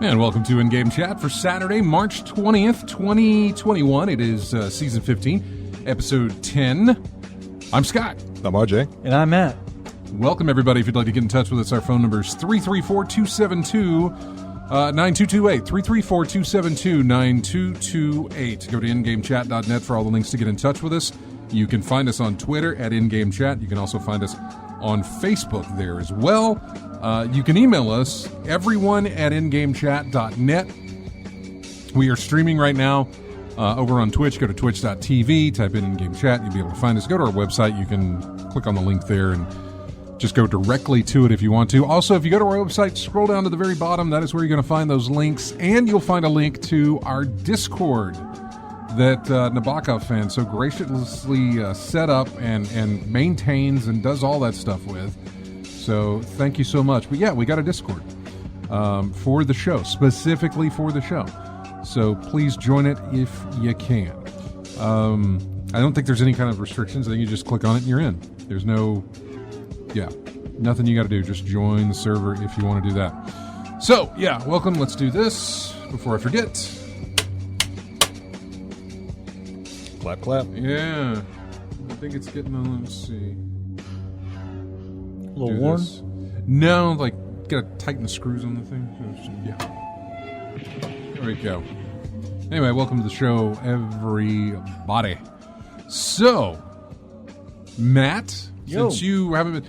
And welcome to In-Game Chat for Saturday, March 20th, 2021. It is Season 15, Episode 10. I'm Scott. I'm RJ. And I'm Matt. Welcome, everybody. If you'd like to get in touch with us, our phone number is 334-272-9228. 334-272-9228. Go to ingamechat.net for all the links to get in touch with us. You can find us on Twitter at InGameChat. You can also find us on Facebook there as well. You can email us, everyone at ingamechat.net. We are streaming right now over on Twitch. Go to twitch.tv, type in In-Game Chat. You'll be able to find us. Go to our website. You can click on the link there and just go directly to it if you want to. Also, if you go to our website, scroll down to the very bottom. That is where you're going to find those links. And you'll find a link to our Discord that Nabokov fan so graciously set up and maintains and does all that stuff with. So thank you so much. But yeah, we got a Discord for the show, specifically for the show. So please join it if you can. I don't think there's any kind of restrictions. I think you just click on it and you're in. There's nothing you got to do. Just join the server if you want to do that. So yeah, welcome. Let's do this before I forget. Clap, clap. Yeah. I think it's getting on. Let's see. A little warm? No, like, gotta tighten the screws on the thing. Yeah. There we go. Anyway, welcome to the show, everybody. So, Matt, since you haven't been...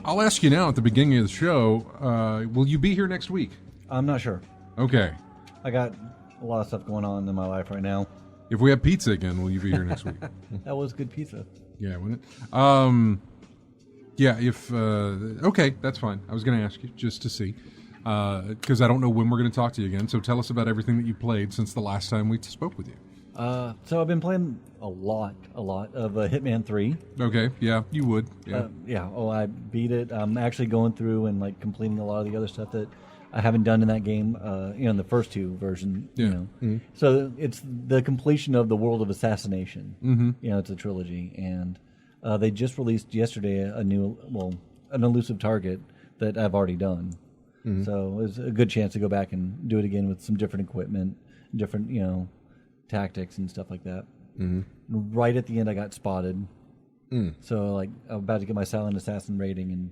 I'll ask you now at the beginning of the show, will you be here next week? I'm not sure. Okay. I got a lot of stuff going on in my life right now. If we have pizza again, will you be here next week? That was good pizza. Yeah, wasn't it? Yeah, if... okay, that's fine. I was going to ask you just to see. Because I don't know when we're going to talk to you again. So tell us about everything that you played since the last time we spoke with you. So I've been playing a lot of Hitman 3. Okay, yeah, you would. Yeah. I beat it. I'm actually going through and like completing a lot of the other stuff that I haven't done in that game, in the first two versions. Yeah. Mm-hmm. So it's the completion of the World of Assassination. Mm-hmm. It's a trilogy. And they just released yesterday an elusive target that I've already done. Mm-hmm. So it's a good chance to go back and do it again with some different equipment, different, tactics and stuff like that. Mm-hmm. Right at the end, I got spotted. So, like, I'm about to get my Silent Assassin rating, and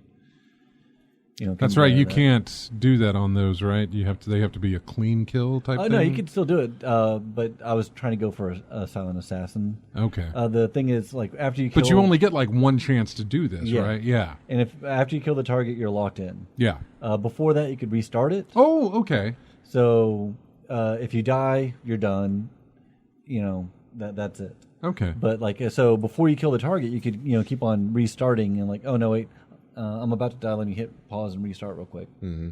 that's right. You can't do that on those, right? They have to be a clean kill type thing. No, you can still do it. But I was trying to go for a Silent Assassin. Okay. The thing is, like, after you kill, but you only get like one chance to do this, right? Yeah. And if after you kill the target, you're locked in. Yeah. Before that, you could restart it. Oh, okay. So if you die, you're done. That's it. Okay. But so before you kill the target, you could keep on restarting and oh no wait, I'm about to die. Let me hit pause and restart real quick. Mm-hmm.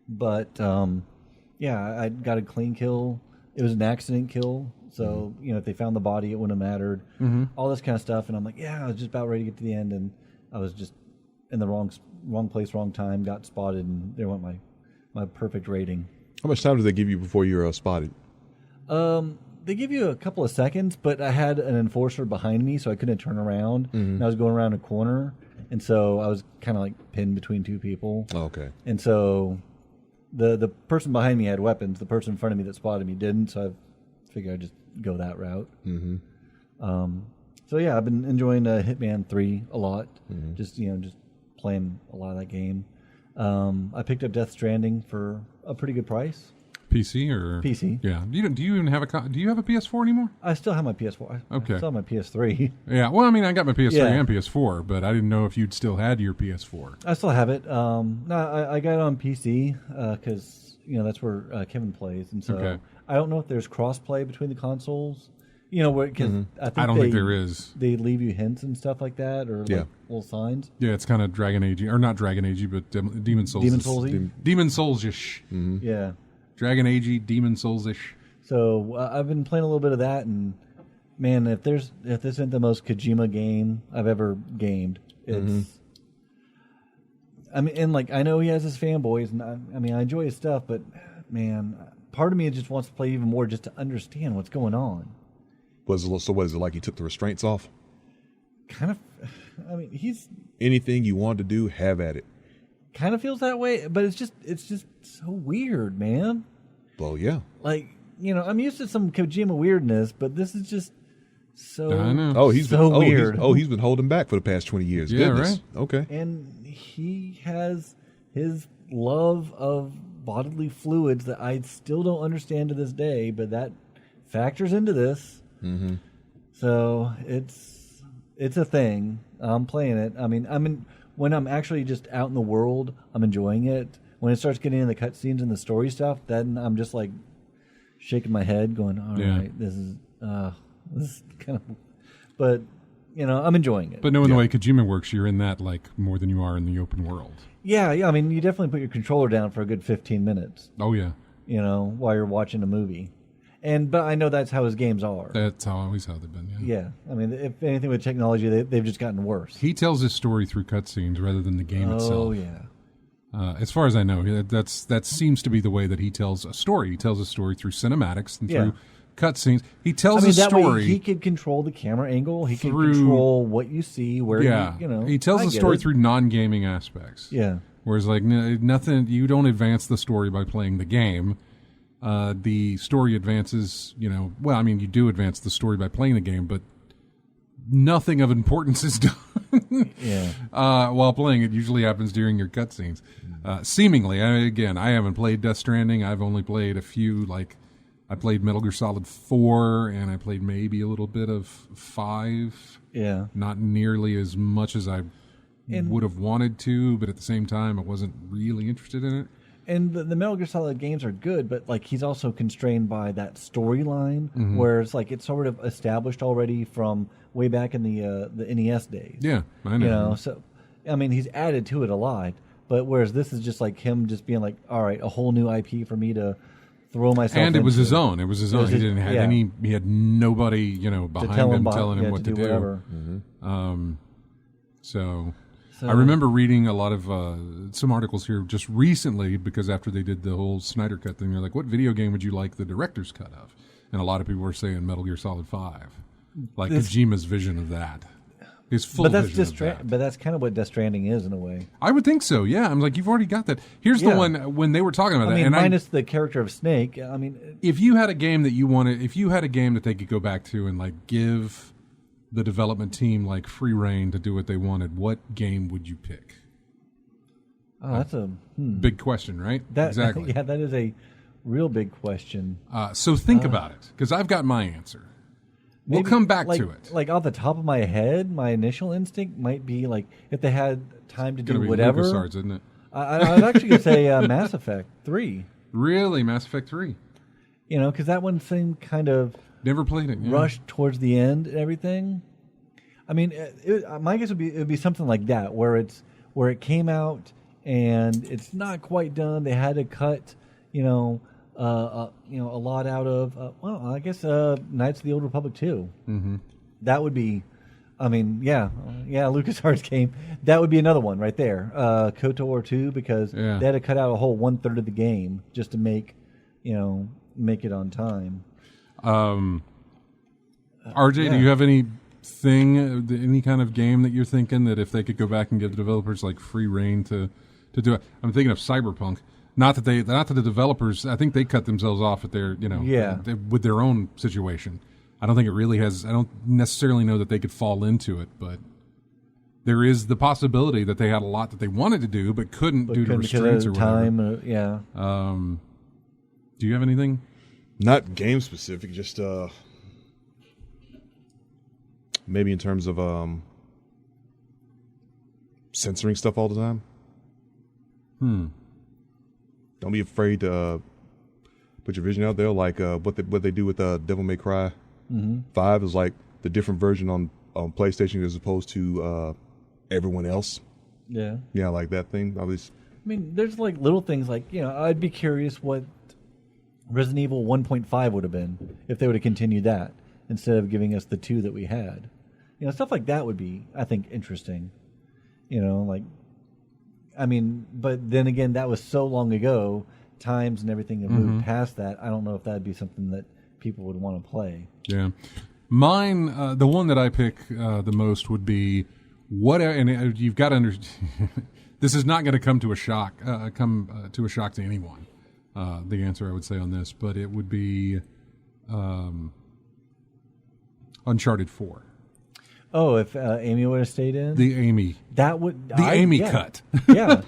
But I got a clean kill. It was an accident kill, so if they found the body, it wouldn't have mattered. Mm-hmm. All this kind of stuff, and I'm like, I was just about ready to get to the end, and I was just in the wrong place, wrong time. Got spotted, and there went my perfect rating. How much time did they give you before you were spotted? They give you a couple of seconds, but I had an enforcer behind me, so I couldn't turn around. Mm-hmm. And I was going around a corner, and so I was kind of pinned between two people. Oh, okay. And so the person behind me had weapons. The person in front of me that spotted me didn't, so I figured I'd just go that route. Mm-hmm. So yeah, I've been enjoying Hitman 3 a lot. Mm-hmm. Just playing a lot of that game. I picked up Death Stranding for a pretty good price. PC or PC. Yeah. Do you even have do you have a PS4 anymore? I still have my PS4. Okay. I still have my PS3. Yeah. Well, I mean, I got my PS3 Yeah. and PS4, but I didn't know if you'd still had your PS4. I still have it. No, I got it on PC because that's where Kevin plays, and so Okay. I don't know if there's cross-play between the consoles. Because I don't think there is. They leave you hints and stuff like that, or Yeah. like little signs. Yeah, it's kind of Dragon Age, or not Dragon Age, but Demon Souls. Demon Souls-y? Demon Souls-ish. Yeah. Dragon Age-y, Demon Souls-ish. So I've been playing a little bit of that, and man, if this isn't the most Kojima game I've ever gamed, it's. I mean, and like I know he has his fanboys, and I enjoy his stuff, but man, part of me just wants to play even more just to understand what's going on. What is it like? He took the restraints off. Kind of. I mean, he's Anything you want to do, have at it. kind of feels that way, but it's just so weird, man. Well, yeah. Like I'm used to some Kojima weirdness, but this is just so. I know. Oh, he's So been weird. He's been holding back for the past 20 years. Yeah, Goodness. right. Okay. And he has his love of bodily fluids that I still don't understand to this day, but that factors into this. Mm-hmm. So it's a thing. I'm playing it. I mean, when I'm actually just out in the world, I'm enjoying it. When it starts getting in the cutscenes and the story stuff, then I'm just like shaking my head, going, "All right, this is kind of." But I'm enjoying it. But knowing the way Kojima works, you're in that like more than you are in the open world. Yeah. I mean, you definitely put your controller down for a good 15 minutes. Oh yeah, While you're watching a movie. But I know that's how his games are. that's always how they've been. Yeah. Yeah. I mean, if anything with technology, they've just gotten worse. He tells his story through cutscenes rather than the game itself. Oh, yeah. As far as I know, that seems to be the way that he tells a story. He tells a story through cinematics and through cutscenes. He tells a that story. way he could control the camera angle. He can through- control what you see, where Yeah, he tells I the get story it. through non-gaming aspects. Yeah. Whereas, like, nothing, you don't advance the story by playing the game. The story advances, well, I mean, you do advance the story by playing the game, but nothing of importance is done Yeah. while playing. It usually happens during your cutscenes. Seemingly, I haven't played Death Stranding. I've only played a few, like, I played Metal Gear Solid 4, and I played maybe a little bit of 5. Yeah. Not nearly as much as I would have wanted to, but at the same time, I wasn't really interested in it. And the Metal Gear Solid games are good, but like he's also constrained by that storyline, where it's like it's sort of established already from way back in the NES days. Yeah, I know. So I mean, he's added to it a lot, but whereas this is just like him just being like, all right, a whole new IP for me to throw myself. And it was into. his own. It was his own. He didn't have any. He had nobody, behind him telling him what to do. Whatever. So I remember reading a lot of some articles here just recently because after they did the whole Snyder Cut thing, they're like, "What video game would you like the director's cut of?" And a lot of people were saying Metal Gear Solid 5, like Kojima's vision of that. His full vision of that. But that's kind of what Death Stranding is in a way. I would think so. Yeah, I'm like, you've already got that. Here's the one when they were talking about that. I mean, and minus the character of Snake. I mean, if you had a game that you wanted, if you had a game that they could go back to and like give the development team like free reign to do what they wanted, what game would you pick? oh, that's a Big question, right? that, Exactly. Yeah, that is a real big question. So think about it, because I've got my answer. We'll Maybe, come back like, to it. Like off the top of my head, my initial instinct might be like if they had time to It's do going to be whatever. LucasArts, isn't it? I was actually going to say Mass Effect 3. Really, Mass Effect 3. Because that one seemed kind of Never played it. Yeah. rushed towards the end and everything. I mean, my guess would be something like that, where it came out and it's not quite done. They had to cut, a lot out of. I guess Knights of the Old Republic 2. Mm-hmm. That would be. I mean, LucasArts game. That would be another one right there. KOTOR 2, because they had to cut out a whole 1/3 of the game just to make it on time. RJ, do you have any kind of game that you're thinking that if they could go back and give the developers like free reign to do it? I'm thinking of Cyberpunk. Not that the developers, I think they cut themselves off at their, with their own situation. I don't think it really has. I don't necessarily know that they could fall into it, but there is the possibility that they had a lot that they wanted to do but couldn't due to restraints or whatever. Time. Do you have anything? Not game specific, just maybe in terms of censoring stuff all the time. Don't be afraid to put your vision out there, like what they do with Devil May Cry 5 is like the different version on PlayStation as opposed to everyone else. Yeah. Yeah, like that thing. I mean, there's like little things like, I'd be curious what Resident Evil 1.5 would have been if they would have continued that instead of giving us the 2 that we had. Stuff like that would be, I think, interesting. But then again, that was so long ago. Times and everything have moved past that. I don't know if that'd be something that people would want to play. Yeah. Mine, the one that I pick the most would be and you've got to understand, this is not going to come to a shock to anyone. The answer I would say on this, but it would be Uncharted 4. Oh, if Amy would have stayed in? The Amy. That would... Amy cut. Yeah.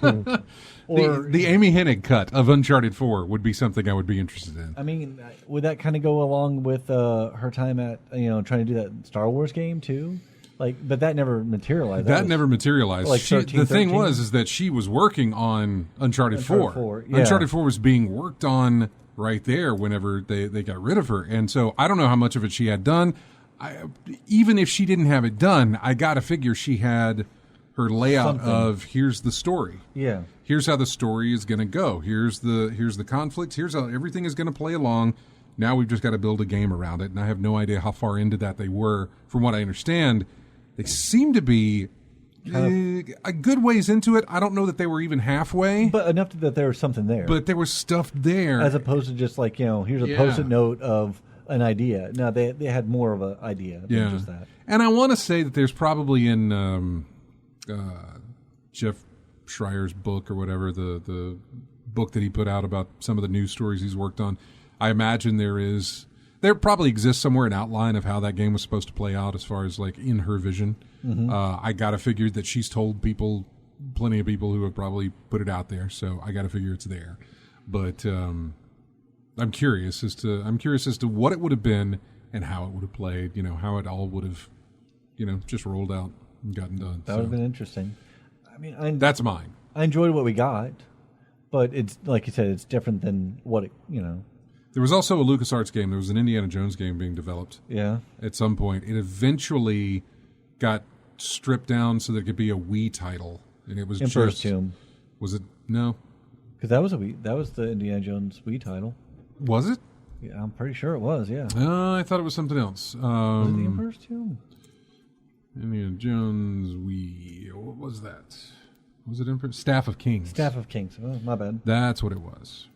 Or the Amy Hennig cut of Uncharted 4 would be something I would be interested in. I mean, would that kind of go along with her time at, trying to do that Star Wars game too? But that never materialized. That never materialized. Like 13, the thing 13? was that she was working on Uncharted 4. Yeah. Uncharted 4 was being worked on right there whenever they got rid of her. And so I don't know how much of it she had done. Even if she didn't have it done, I got to figure she had her layout of here's the story. Yeah. Here's how the story is going to go. Here's the conflicts. Here's how everything is going to play along. Now we've just got to build a game around it. And I have no idea how far into that they were. From what I understand, they seem to be a good ways into it. I don't know that they were even halfway. But enough that there was something there. But there was stuff there. As opposed to just here's a Post-it note of an idea. No, they had more of an idea than just that. And I want to say that there's probably in Jeff Schreier's book or whatever, the book that he put out about some of the news stories he's worked on, I imagine there probably exists somewhere an outline of how that game was supposed to play out as far as in her vision. I got to figure that she's told plenty of people who have probably put it out there, so I got to figure it's there. But I'm curious as to what it would have been and how it would have played, how it all would have, just rolled out and gotten done. That would have been interesting. I mean, that's mine. I enjoyed what we got, but it's like you said, it's different than what it, There was also a LucasArts game. There was an Indiana Jones game being developed. Yeah. At some point, it eventually got stripped down so there could be a Wii title, and it was Emperor's Tomb. Was it? No, because that was the Indiana Jones Wii title. Was it? Yeah, I'm pretty sure it was. Yeah. I thought it was something else. Was it the Emperor's Tomb? Indiana Jones Wii. What was that? Was it Staff of Kings? Staff of Kings. Oh, my bad. That's what it was.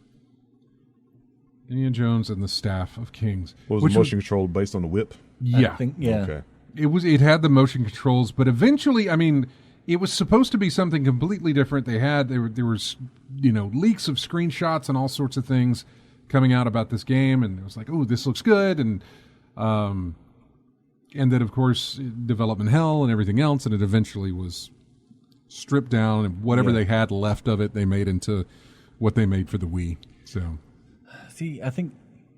Indiana Jones and the Staff of Kings. Was the motion control based on the whip? Yeah. Okay. It had the motion controls, but eventually, I mean, it was supposed to be something completely different. There was leaks of screenshots and all sorts of things coming out about this game, and it was like, oh, this looks good, and then of course development hell and everything else, and it eventually was stripped down, and whatever they had left of it, they made into what they made for the Wii. So, see, I think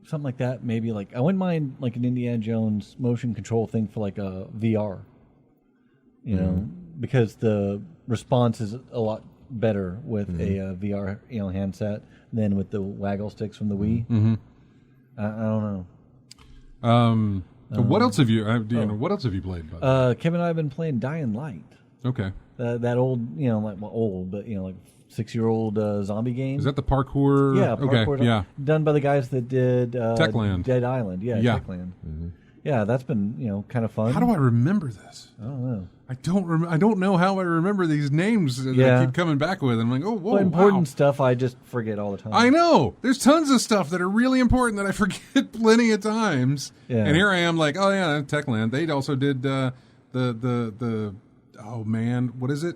something like that, maybe I wouldn't mind an Indiana Jones motion control thing for a VR, because the response is a lot better with a VR handset than with the waggle sticks from the Wii. Mm-hmm. I don't know. What else have you? What else have you played? Kevin and I have been playing Dying Light. Okay. That old, old, but 6-year-old zombie game. Is that the parkour? Yeah, parkour. Okay. Yeah. Done by the guys that did Techland. Dead Island. Yeah. Techland. Mm-hmm. Yeah, that's been kind of fun. How do I remember this? I don't know. I don't know how I remember these names that I keep coming back with. I'm like, oh, whoa, important stuff I just forget all the time. I know. There's tons of stuff that are really important that I forget plenty of times. Yeah. And here I am like, oh yeah, Techland. They also did the oh man, what is it?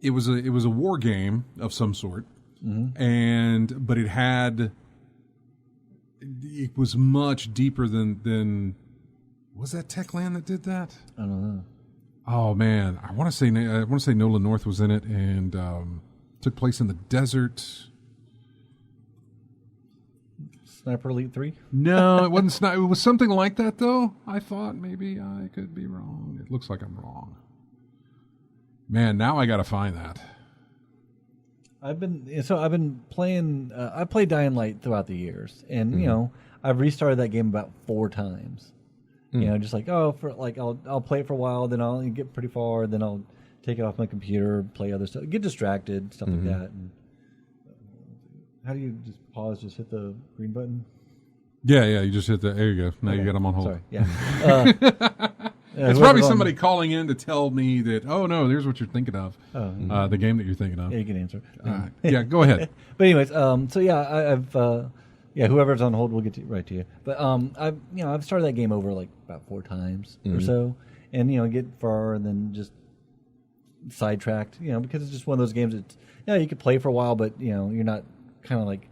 It was a war game of some sort, but it was much deeper than was that Techland that did that? I don't know. Oh man, I want to say Nolan North was in it and took place in the desert. Sniper Elite 3? No, it wasn't. It was something like that, though. I thought maybe I could be wrong. It looks like I'm wrong. Man, now I got to find that. I've been playing. I played Dying Light throughout the years, and I've restarted that game about 4 times. Just like I'll play it for a while, then I'll get pretty far, then I'll take it off my computer, play other stuff, get distracted, stuff like that. And how do you just pause? Just hit the green button. Yeah. You just hit the. There you go. Now you got them on hold. Sorry. Yeah. It's probably somebody calling in to tell me that. Oh no, there's what you're thinking of. The game that you're thinking of. Yeah, you can answer. Yeah, go ahead. But anyways, I've whoever's on hold will get right to you. But I've started that game over like about 4 times or so, and get far and then just sidetracked. Because it's just one of those games that you could play for a while, but you're not kind of like.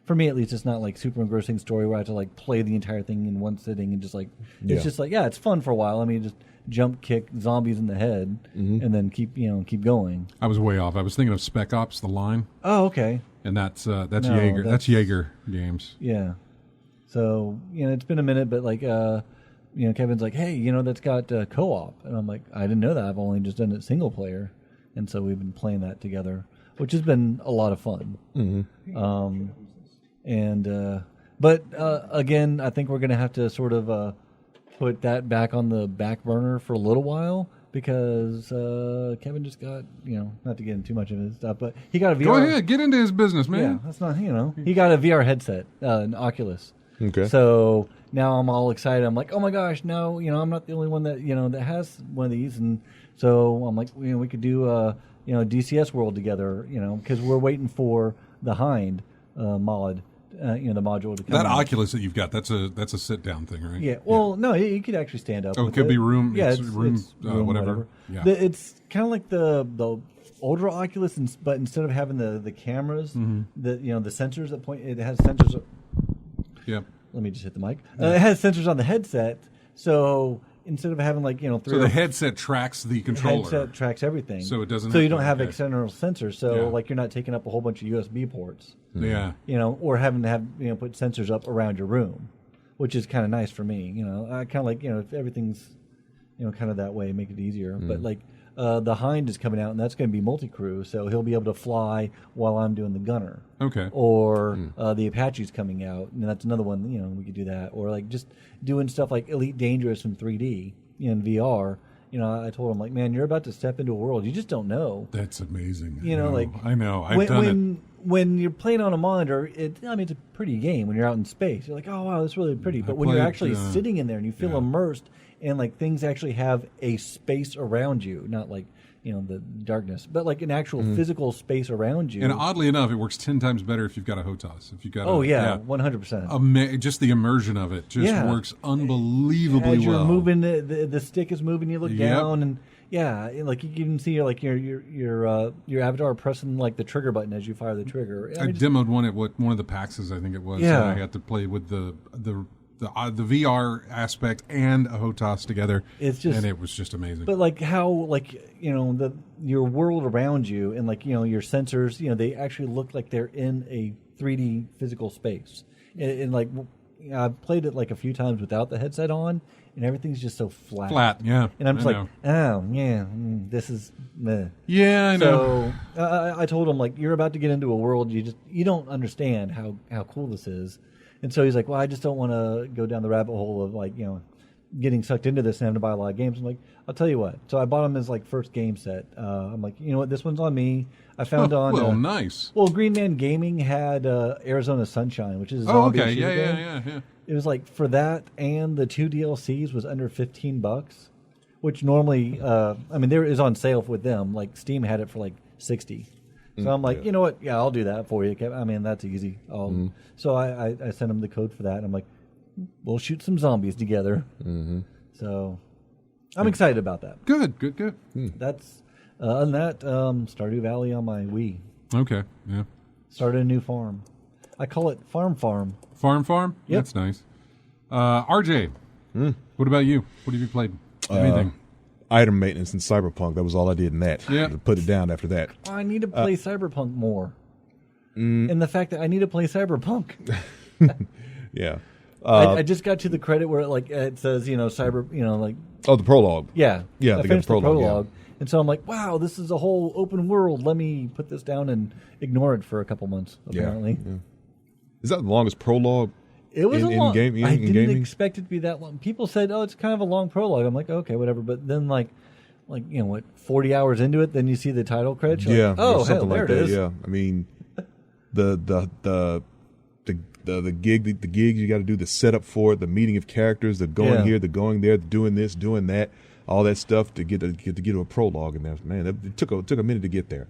For me, at least, it's not like super engrossing story where I have to like play the entire thing in one sitting and just like it's just like it's fun for a while. I mean, just jump kick zombies in the head and then keep going. I was way off. I was thinking of Spec Ops: The Line. Oh, okay. And that's Jaeger. That's Jaeger games. Yeah. So it's been a minute, but like Kevin's like, hey, that's got co-op, and I'm like, I didn't know that. I've only just done it single player, and so we've been playing that together, which has been a lot of fun. But again, I think we're going to have to sort of put that back on the back burner for a little while because Kevin just got, not to get into too much of his stuff, but he got a VR. Go ahead, get into his business, man. Yeah, that's not, he got a VR headset, an Oculus. Okay. So now I'm all excited. I'm like, oh my gosh, no, I'm not the only one that, that has one of these. And so I'm like, we could do DCS World together, because we're waiting for the Hind mod. The module to come that out. Oculus that you've got, that's a sit down thing, right? Yeah. Well, no, you could actually stand up. Oh, it could be room. Yeah, it's room, whatever. Yeah. It's kind of like the older Oculus, but instead of having the cameras, the sensors that point, it has sensors. Yeah. Let me just hit the mic. It has sensors on the headset, so instead of having like so the headset tracks the controller. Headset tracks everything, so it doesn't. So you don't have external sensors. So like you're not taking up a whole bunch of USB ports. Yeah. Or having to have put sensors up around your room, which is kind of nice for me. I kind of like if everything's kind of that way, make it easier. But like the Hind is coming out, and that's going to be multi-crew, so he'll be able to fly while I'm doing the gunner. Okay. Or the Apache's coming out, and that's another one. We could do that, or like just doing stuff like Elite Dangerous in 3D in VR. I told him like, man, you're about to step into a world you just don't know. That's amazing. I know. I've done it. When you're playing on a monitor, it's a pretty game. When you're out in space, you're like, oh wow, that's really pretty. But when you're actually sitting in there and you feel immersed, and like things actually have a space around you, not like the darkness, but like an actual physical space around you. And oddly enough, it works 10 times better if you've got a HOTAS. If you've got 100%. Just the immersion of it just works unbelievably As you're well. moving, the stick is moving. You look down and. Yeah, like you can see your avatar pressing like the trigger button as you fire the trigger. I demoed one at one of the PAXs, I think it was. Yeah, and I had to play with the VR aspect and a HOTAS together. And it was just amazing. But like how your world around you and like your sensors, they actually look like they're in a 3D physical space. And like I've played it like a few times without the headset on. And everything's just so flat. Flat, yeah. And I'm just like, oh, yeah, this is meh. Yeah, I know. So I told him, like, you're about to get into a world you don't understand how cool this is. And so he's like, well, I just don't want to go down the rabbit hole of, like, getting sucked into this and having to buy a lot of games. I'm like, I'll tell you what. So I bought him his, like, first game set. I'm like, you know what, this one's on me. I found nice. Well, Green Man Gaming had Arizona Sunshine, which is a zombie shooter game. Yeah. It was like for that and the 2 DLCs was under $15, which normally, there is on sale with them. Like Steam had it for like $60. So I'm like, you know what? Yeah, I'll do that for you. I mean, that's easy. So I sent him the code for that. And I'm like, we'll shoot some zombies together. So I'm excited about that. Good. That's on that Stardew Valley on my Wii. Okay, yeah. Started a new farm. I call it Farm. Farm? Yep. That's nice. RJ, what about you? What have you played? Anything? Item maintenance in Cyberpunk. That was all I did in that. Yeah. I put it down after that. I need to play Cyberpunk more. And the fact that I need to play Cyberpunk. Yeah. I just got to the credit where it says, cyber, Oh, the prologue. Yeah. Yeah, I they got finished the prologue. prologue. And so I'm like, wow, this is a whole open world. Let me put this down and ignore it for a couple months, apparently. Yeah. Is that the longest prologue? It was in long. game, I in didn't gaming? expect it to be that long. People said, "Oh, it's kind of a long prologue." I'm like, "Okay, whatever." But then, 40 hours into it, then you see the title credits. You're like, oh, hell, there it is. Yeah, I mean, the gig you got to do, the setup for it, the meeting of characters, the going here, the going there, the doing this, doing that, all that stuff to get to a prologue in there. Man, it took a minute to get there.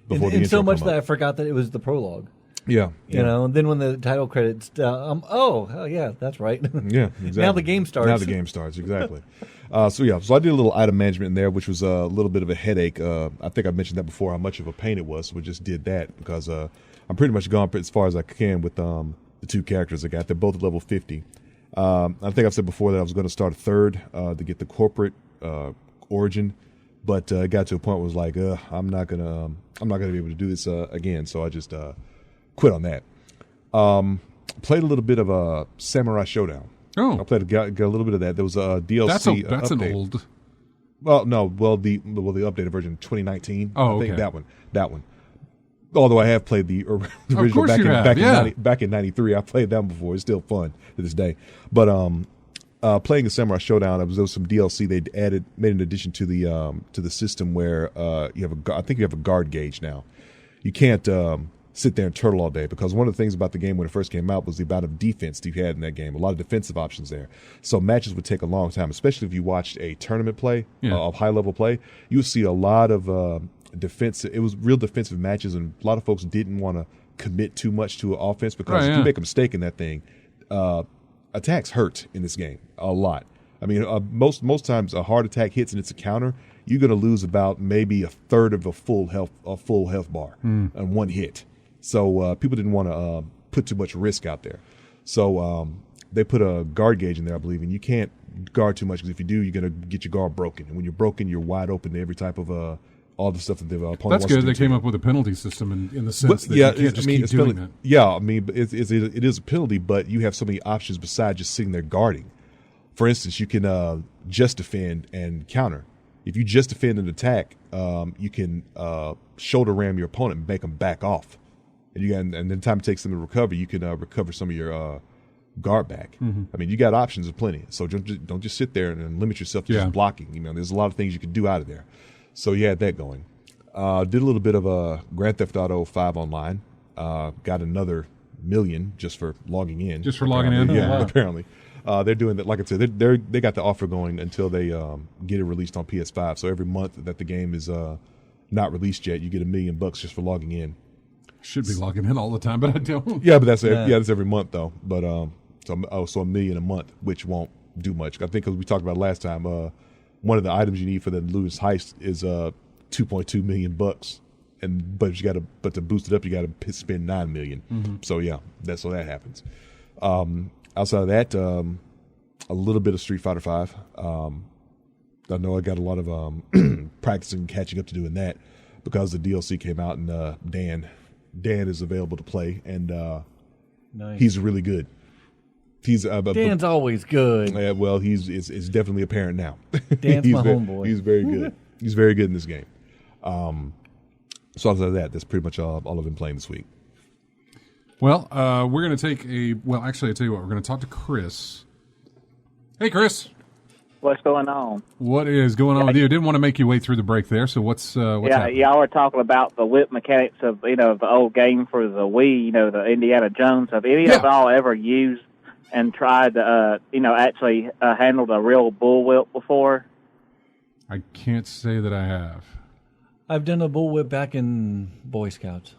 Before the and intro so much come that up. I forgot that it was the prologue. Yeah, And then when the title credits, hell yeah, that's right. Yeah, exactly. Now the game starts. Now the game starts, exactly. So I did a little item management in there, which was a little bit of a headache. I think I mentioned that before, how much of a pain it was. So we just did that because I'm pretty much gone as far as I can with the two characters I got. They're both at level 50. I think I've said before that I was going to start a third to get the corporate origin, but it got to a point where it was like, I'm not gonna be able to do this again. So I just quit on that. Played a little bit of Samurai Showdown. Oh, I played got a little bit of that. There was a DLC. That's update. an old. Well, no. The updated version 2019. Oh, I think okay. that one. Although I have played the original course back you in have, back yeah. in '93. I played that one before. It's still fun to this day. But playing the Samurai Showdown, there was some DLC they made an addition to the system where you have I think you have a guard gauge now. You can't sit there and turtle all day, because one of the things about the game when it first came out was the amount of defense that you had in that game. A lot of defensive options there. So matches would take a long time, especially if you watched a tournament play of high level play. You would see a lot of defensive. It was real defensive matches, and a lot of folks didn't want to commit too much to an offense because if you make a mistake in that thing, attacks hurt in this game a lot. I mean, most times a hard attack hits and it's a counter, you're going to lose about maybe a third of a full health bar on one hit. So people didn't want to put too much risk out there. So they put a guard gauge in there, I believe, and you can't guard too much, because if you do, you're going to get your guard broken. And when you're broken, you're wide open to every type of all the stuff that the opponent wants to do. That's good. They came up with a penalty system in the sense that you can't just keep doing that. Yeah, I mean, it is a penalty, but you have so many options besides just sitting there guarding. For instance, you can just defend and counter. If you just defend and attack, you can shoulder ram your opponent and make them back off. And then time it takes them to recover, you can recover some of your guard back. Mm-hmm. I mean, you got options of plenty. So don't just sit there and limit yourself to just blocking. You know, there's a lot of things you can do out of there. So you had that going. Did a little bit of Grand Theft Auto 5 online. Got another million just for logging in. Just for logging in? Yeah, Wow. apparently. They're doing that. Like I said, they got the offer going until they get it released on PS5. So every month that the game is not released yet, you get $1 million just for logging in. Should be logging in all the time, but I don't. Yeah, but that's every month though. But so $1 million a month, which won't do much. I think, because we talked about last time, one of the items you need for the Lewis heist is $2.2 million, but to boost it up, you got to spend $9 million. Mm-hmm. So yeah, that's that happens. Outside of that, a little bit of Street Fighter 5. I know I got a lot of practicing and catching up to doing that, because the DLC came out, and Dan is available to play, and Nice. he's really good. He's Dan's always good. well, it's definitely apparent now. Dan's my homeboy. He's very good. He's very good in this game. So outside of that, that's pretty much all I've been playing this week. Well, we're going to take actually, I tell you what, we're going to talk to Chris. Hey, Chris. What's going on? What is going on with you? Didn't want to make you wait through the break there, so what's happening? Y'all were talking about the whip mechanics of, the old game for the Wii, the Indiana Jones. Have any of y'all ever used and tried to, actually handled a real bullwhip before? I can't say that I have. I've done a bullwhip back in Boy Scouts.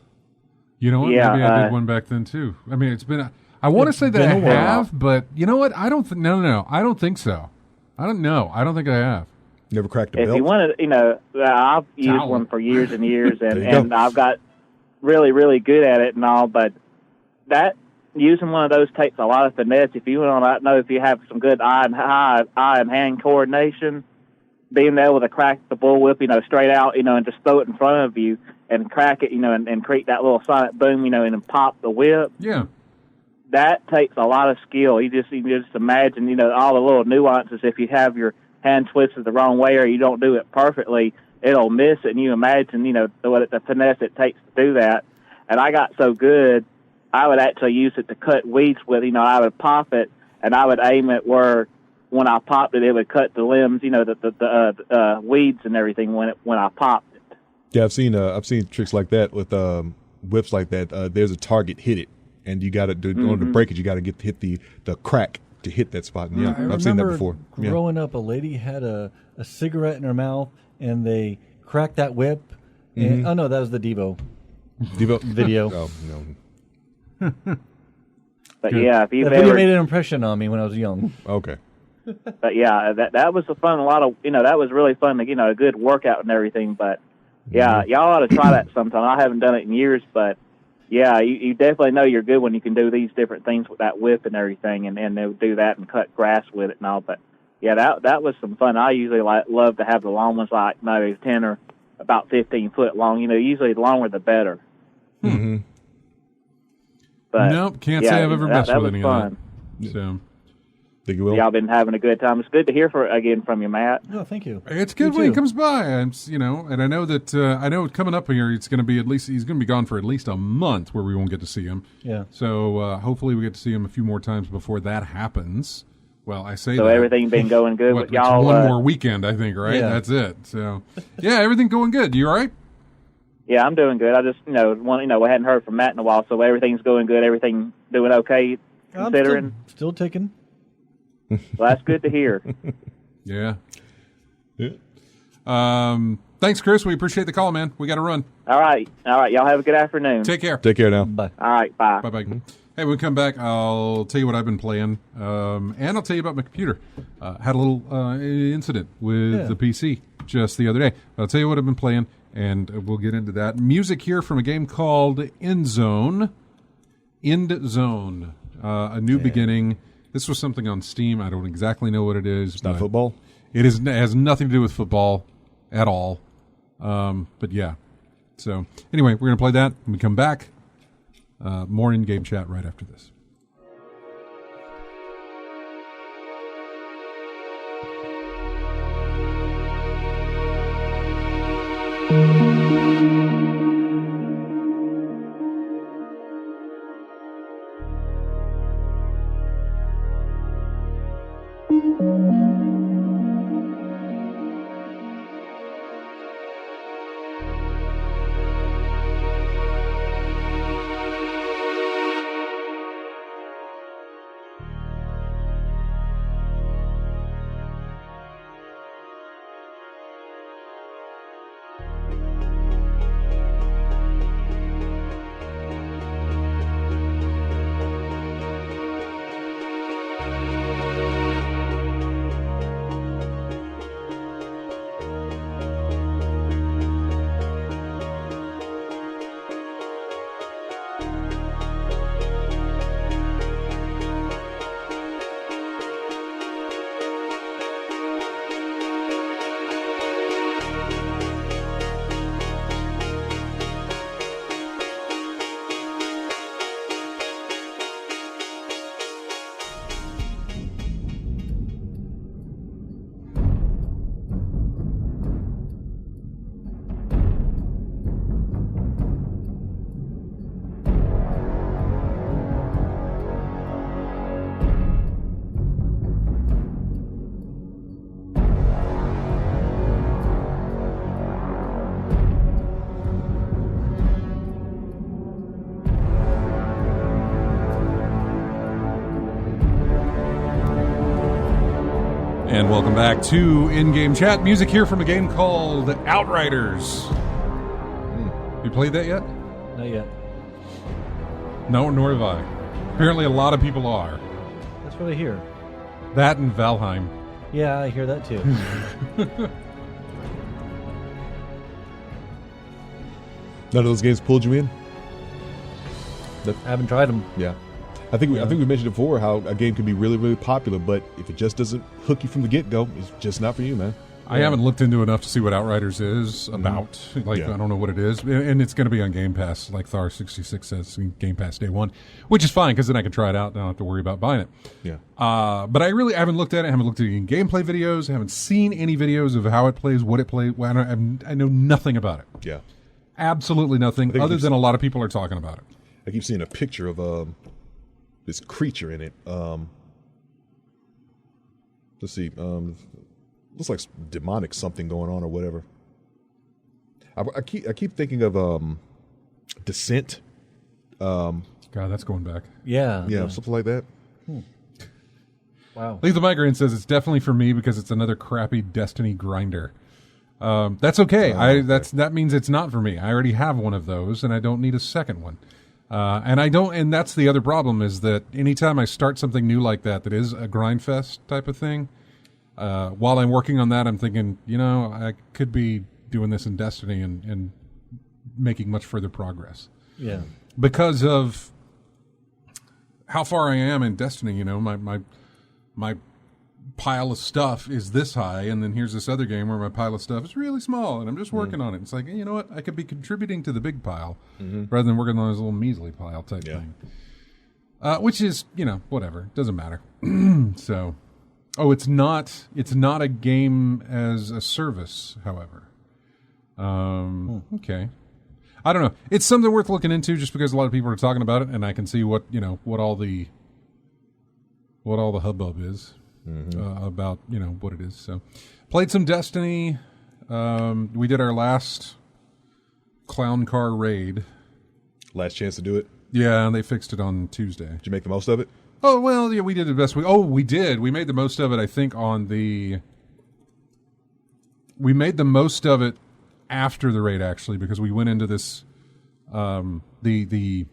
You know what? Yeah, maybe I did one back then too. I mean, it's been. I want to say that I have, but you know what? I don't. No. I don't think so. I don't know. I don't think I have. Never cracked a If belt? you wanted, I've used one for years and years, and I've got really, really good at it and all. But using one of those takes a lot of finesse. If you want to know if you have some good eye and hand coordination, being able to crack the bullwhip, straight out, and just throw it in front of you and crack it, and create that little sonic boom, and then pop the whip. Yeah. that takes a lot of skill. You just imagine, all the little nuances. If you have your hand twisted the wrong way or you don't do it perfectly, it'll miss it. And you imagine, the finesse it takes to do that. And I got so good, I would actually use it to cut weeds with. I would pop it, and I would aim it where when I popped it, it would cut the limbs, the weeds and everything when I popped it. Yeah, I've seen tricks like that with whips like that. There's a target, hit it, and you got to in order to break it, you got to hit the crack to hit that spot. And I've seen that before. Growing up, a lady had a cigarette in her mouth, and they cracked that whip. And, oh no, that was the Devo video. Oh no. But yeah, if you've that video made an impression on me when I was young. Okay. But yeah, that was a fun. A lot of that was really fun. A good workout and everything. But yeah, y'all ought to try that sometime. I haven't done it in years, but yeah, you definitely know you're good when you can do these different things with that whip and everything, and they'll do that and cut grass with it and all. But yeah, that was some fun. I usually love to have the long ones, like maybe 10 or about 15 foot long. Usually the longer the better. Mm-hmm. But nope, can't say I've ever messed with any of that. So. Think you will? Y'all been having a good time. It's good to hear again from you, Matt. No, thank you. It's good when he comes by, and I know that coming up here, it's going to be he's going to be gone for at least a month where we won't get to see him. Yeah. So hopefully we get to see him a few more times before that happens. Well, I say so that. Everything been going good with y'all. One more weekend, I think, right? Yeah. That's it. So yeah, everything going good. You all right? Yeah, I'm doing good. I just we hadn't heard from Matt in a while, so everything's going good. Everything doing okay, considering. I'm still ticking. Well, that's good to hear. Yeah. Thanks, Chris. We appreciate the call, man. We got to run. All right. Y'all have a good afternoon. Take care. Take care now. Bye. All right. Bye. Bye. Hey, when we come back, I'll tell you what I've been playing, and I'll tell you about my computer. Had a little incident with the PC just the other day. I'll tell you what I've been playing, and we'll get into that. Music here from a game called End Zone. A New Beginning. This was something on Steam. I don't exactly know what it is. It's not football? It has nothing to do with football at all. But yeah. So anyway, we're going to play that when we come back. More in-game chat right after this. And welcome back to In-Game Chat. Music here from a game called Outriders. You played that yet? Not yet. No, nor have I. Apparently a lot of people are. That's what I hear. That and Valheim. Yeah, I hear that too. None of those games pulled you in? I haven't tried them. Yeah. I think we mentioned before how a game can be really, really popular, but if it just doesn't hook you from the get-go, it's just not for you, man. I haven't looked into enough to see what Outriders is about. I don't know what it is. And it's going to be on Game Pass, like Thar66 says, Game Pass day one, which is fine because then I can try it out and I don't have to worry about buying it. Yeah. But I haven't looked at it. I haven't looked at any gameplay videos. I haven't seen any videos of how it plays, what it plays. I know nothing about it. Yeah. Absolutely nothing, other than a lot of people are talking about it. I keep seeing a picture of this creature in it. Let's see. Looks like demonic something going on or whatever. I keep thinking of Descent. God, that's going back. Yeah. Yeah, something like that. Wow. Leave the Migraine says it's definitely for me because it's another crappy Destiny grinder. That's okay. That means it's not for me. I already have one of those, and I don't need a second one. And that's the other problem is that anytime I start something new like that is a grind fest type of thing, while I'm working on that, I'm thinking, I could be doing this in Destiny and making much further progress. Yeah. Because of how far I am in Destiny, my pile of stuff is this high, and then here's this other game where my pile of stuff is really small, and I'm just working on it. It's like, you know what? I could be contributing to the big pile rather than working on this little measly pile type thing. Which is, whatever. Doesn't matter. So, it's not a game as a service, however. Okay. I don't know. It's something worth looking into just because a lot of people are talking about it, and I can see what all the hubbub is. About what it is. So played some Destiny. We did our last clown car raid. Last chance to do it. Yeah, and they fixed it on Tuesday. Did you make the most of it? Oh well, yeah, we did the best we did. We made the most of it. I think we made the most of it after the raid actually because we went into this the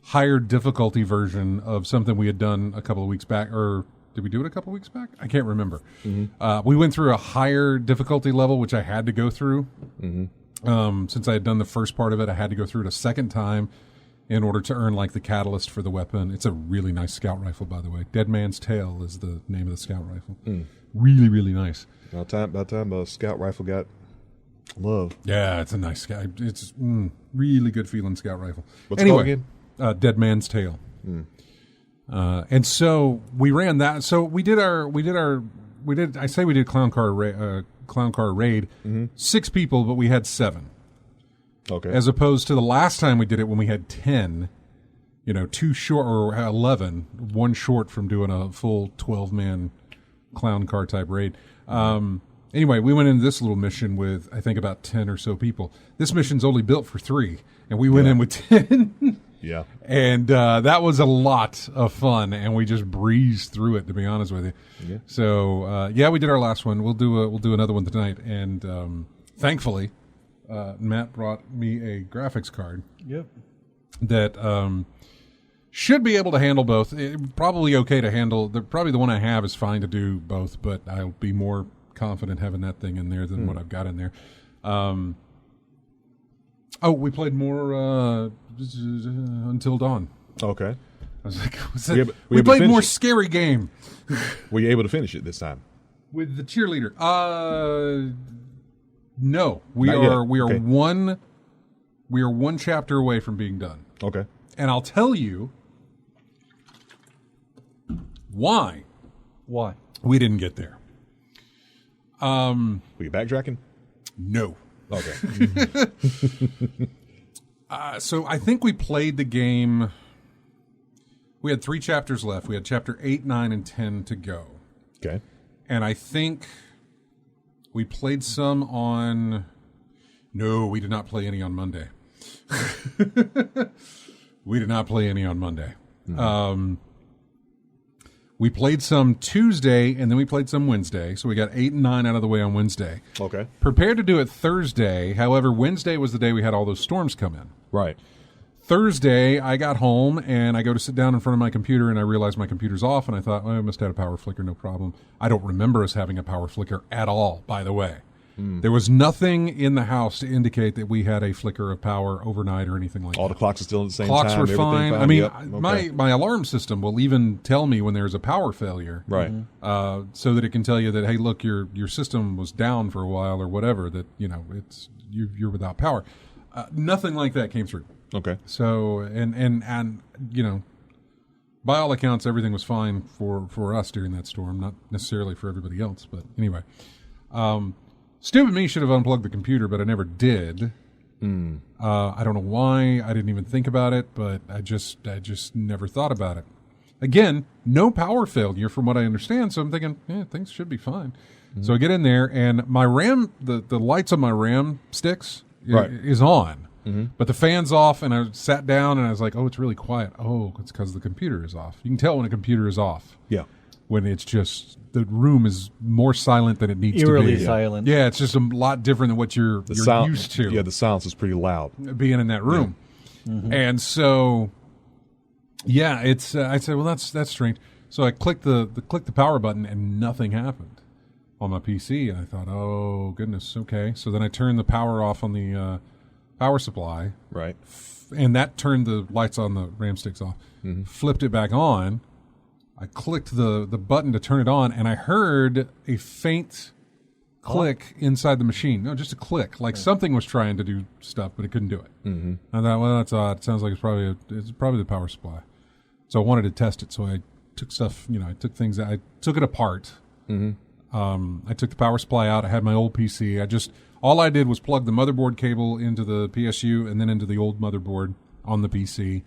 higher difficulty version of something we had done a couple of weeks back or. Did we do it a couple weeks back? I can't remember. We went through a higher difficulty level, which I had to go through. Since I had done the first part of it, I had to go through it a second time in order to earn like the catalyst for the weapon. It's a really nice scout rifle, by the way. Dead Man's Tail is the name of the scout rifle. Really, really nice. About time a scout rifle got love. Yeah, it's a nice scout. It's really good feeling scout rifle. What's it called again? Dead Man's Tail. And so we ran that. So we did clown car raid. 6 people, but we had 7. Okay. As opposed to the last time we did it when we had 10, 2 short or 11, 1 short from doing a full 12-man clown car type raid. Anyway, we went into this little mission with, I think, about 10 or so people. This mission's only built for 3, and we went in with 10. Yeah. And that was a lot of fun, and we just breezed through it, to be honest with you. Yeah. So, we did our last one. We'll do another one tonight. And thankfully, Matt brought me a graphics card. Yep. That should be able to handle both. Probably okay to handle. Probably the one I have is fine to do both, but I'll be more confident having that thing in there than what I've got in there. We played more Until Dawn. Okay. I was like, we played more scary game. Were you able to finish it this time? With the cheerleader. No. We Not are yet. We are one chapter away from being done. Okay. And I'll tell you why we didn't get there. Were you backtracking? No. Okay. So I think we played the game. We had 3 chapters left. We had chapter 8, 9, and 10 to go. Okay. And I think we played some on... No, we did not play any on Monday. We did not play any on Monday. We played some Tuesday, and then we played some Wednesday. So we got 8 and 9 out of the way on Wednesday. Okay. Prepared to do it Thursday. However, Wednesday was the day we had all those storms come in. Right. Thursday, I got home, and I go to sit down in front of my computer, and I realized my computer's off, and I thought, I must have had a power flicker, no problem. I don't remember us having a power flicker at all, by the way. There was nothing in the house to indicate that we had a flicker of power overnight or anything like that. All the clocks are still at the same Clocks time. were everything fine. I fine. mean, Yep. Okay. my alarm system will even tell me when there's a power failure, Right. so that it can tell you that, hey, look, your system was down for a while or whatever. That it's you're without power. Nothing like that came through. Okay. So and by all accounts, everything was fine for us during that storm. Not necessarily for everybody else, but anyway. Stupid me should have unplugged the computer, but I never did. I don't know why. I didn't even think about it, but I just never thought about it. Again, no power failure from what I understand, so I'm thinking, things should be fine. So I get in there, and my RAM, the lights on my RAM sticks is on, but the fan's off, and I sat down, and I was like, oh, it's really quiet. Oh, it's because the computer is off. You can tell when a computer is off. Yeah. When it's just, the room is more silent than it needs to be. Eerily silent. Yeah, it's just a lot different than what you're used to. Yeah, the silence is pretty loud. Being in that room. Yeah. And so, yeah, it's, I said, well, that's strange. So I clicked the power button and nothing happened on my PC. And I thought, oh, goodness, okay. So then I turned the power off on the power supply. Right. And that turned the lights on the RAM sticks off. Flipped it back on. I clicked the button to turn it on, and I heard a faint click inside the machine. No, just a click, like something was trying to do stuff, but it couldn't do it. I thought, well, that's odd. It sounds like it's probably the power supply. So I wanted to test it, so I took stuff. I took things. I took it apart. I took the power supply out. I had my old PC. All I did was plug the motherboard cable into the PSU and then into the old motherboard on the PC.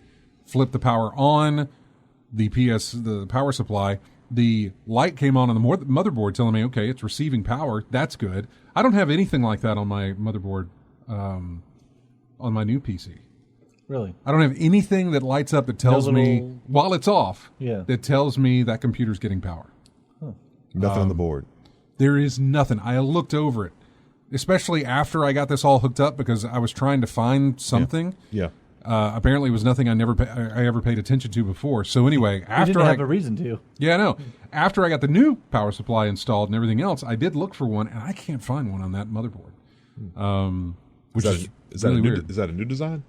Flip the power on. The power supply, the light came on the motherboard telling me, okay, it's receiving power. That's good. I don't have anything like that on my motherboard on my new PC. Really? I don't have anything that lights up that tells me, while it's off, that tells me that computer's getting power. Nothing on the board. There is nothing. I looked over it, especially after I got this all hooked up because I was trying to find something. Yeah. Apparently, it was nothing I ever paid attention to before. So anyway, after didn't have a reason to. Yeah, no. After I got the new power supply installed and everything else, I did look for one, and I can't find one on that motherboard. Which is really weird. Is that a new design?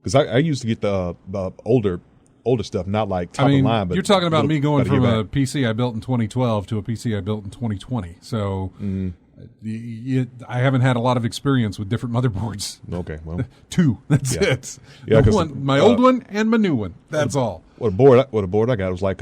Because I used to get the older stuff, not like top of line. But you're talking about me going from a back. PC I built in 2012 to a PC I built in 2020. So. I haven't had a lot of experience with different motherboards. Okay, well, 2. That's it. Yeah, my old one and my new one. That's all. What a board I got was like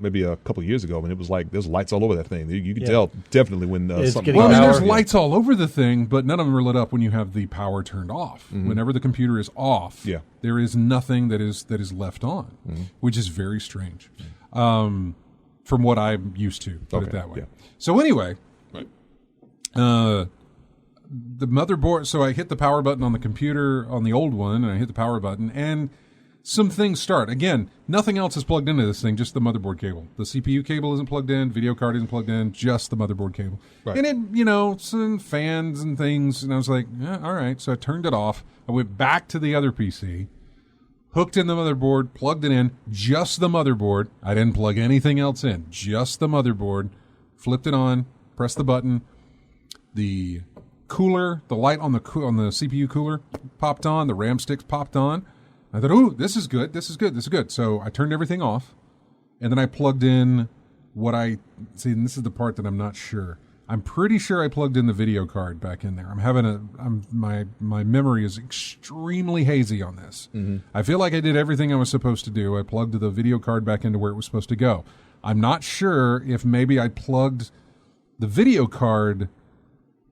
maybe a couple of years ago, and it was like there's lights all over that thing. You can tell definitely when something. getting there's lights all over the thing, but none of them are lit up when you have the power turned off. Whenever the computer is off, there is nothing that is left on, which is very strange. From what I'm used to, put it that way. Yeah. So anyway. The motherboard, so I hit the power button on the computer on the old one, and I hit the power button, and some things start. Again, nothing else is plugged into this thing, just the motherboard cable. The CPU cable isn't plugged in, video card isn't plugged in, just the motherboard cable. Right. And it, some fans and things, and I was like, all right. So I turned it off. I went back to the other PC, hooked in the motherboard, plugged it in, just the motherboard. I didn't plug anything else in, just the motherboard, flipped it on, pressed the button. The cooler, the light on the CPU cooler popped on. The RAM sticks popped on. I thought, ooh, this is good. This is good. So I turned everything off, and then I plugged in and this is the part that I'm not sure. I'm pretty sure I plugged in the video card back in there. My memory is extremely hazy on this. I feel like I did everything I was supposed to do. I plugged the video card back into where it was supposed to go. I'm not sure if maybe I plugged the video card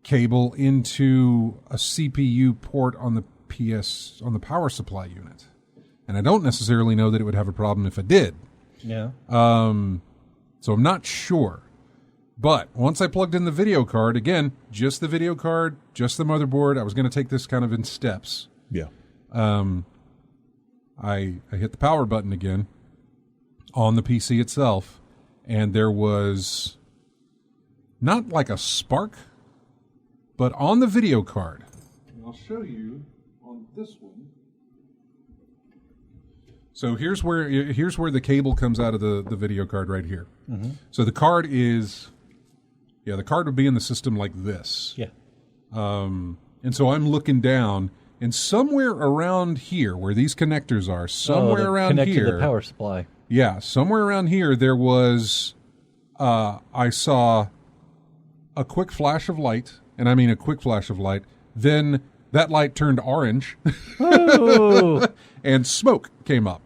cable into a CPU port on the power supply unit. And I don't necessarily know that it would have a problem if I did. Yeah. So I'm not sure. But once I plugged in the video card, again, just the video card, just the motherboard, I was going to take this kind of in steps. Yeah. I hit the power button again on the PC itself, and there was not like a spark, but on the video card, and I'll show you on this one. So here's where the cable comes out of the video card right here. So the card would be in the system like this. Yeah. And so I'm looking down, and somewhere around here, where these connectors are, somewhere around connect here, to the power supply. yeah, somewhere around here, there was, I saw a quick flash of light, and I mean a quick flash of light. Then that light turned orange, Oh, and smoke came up.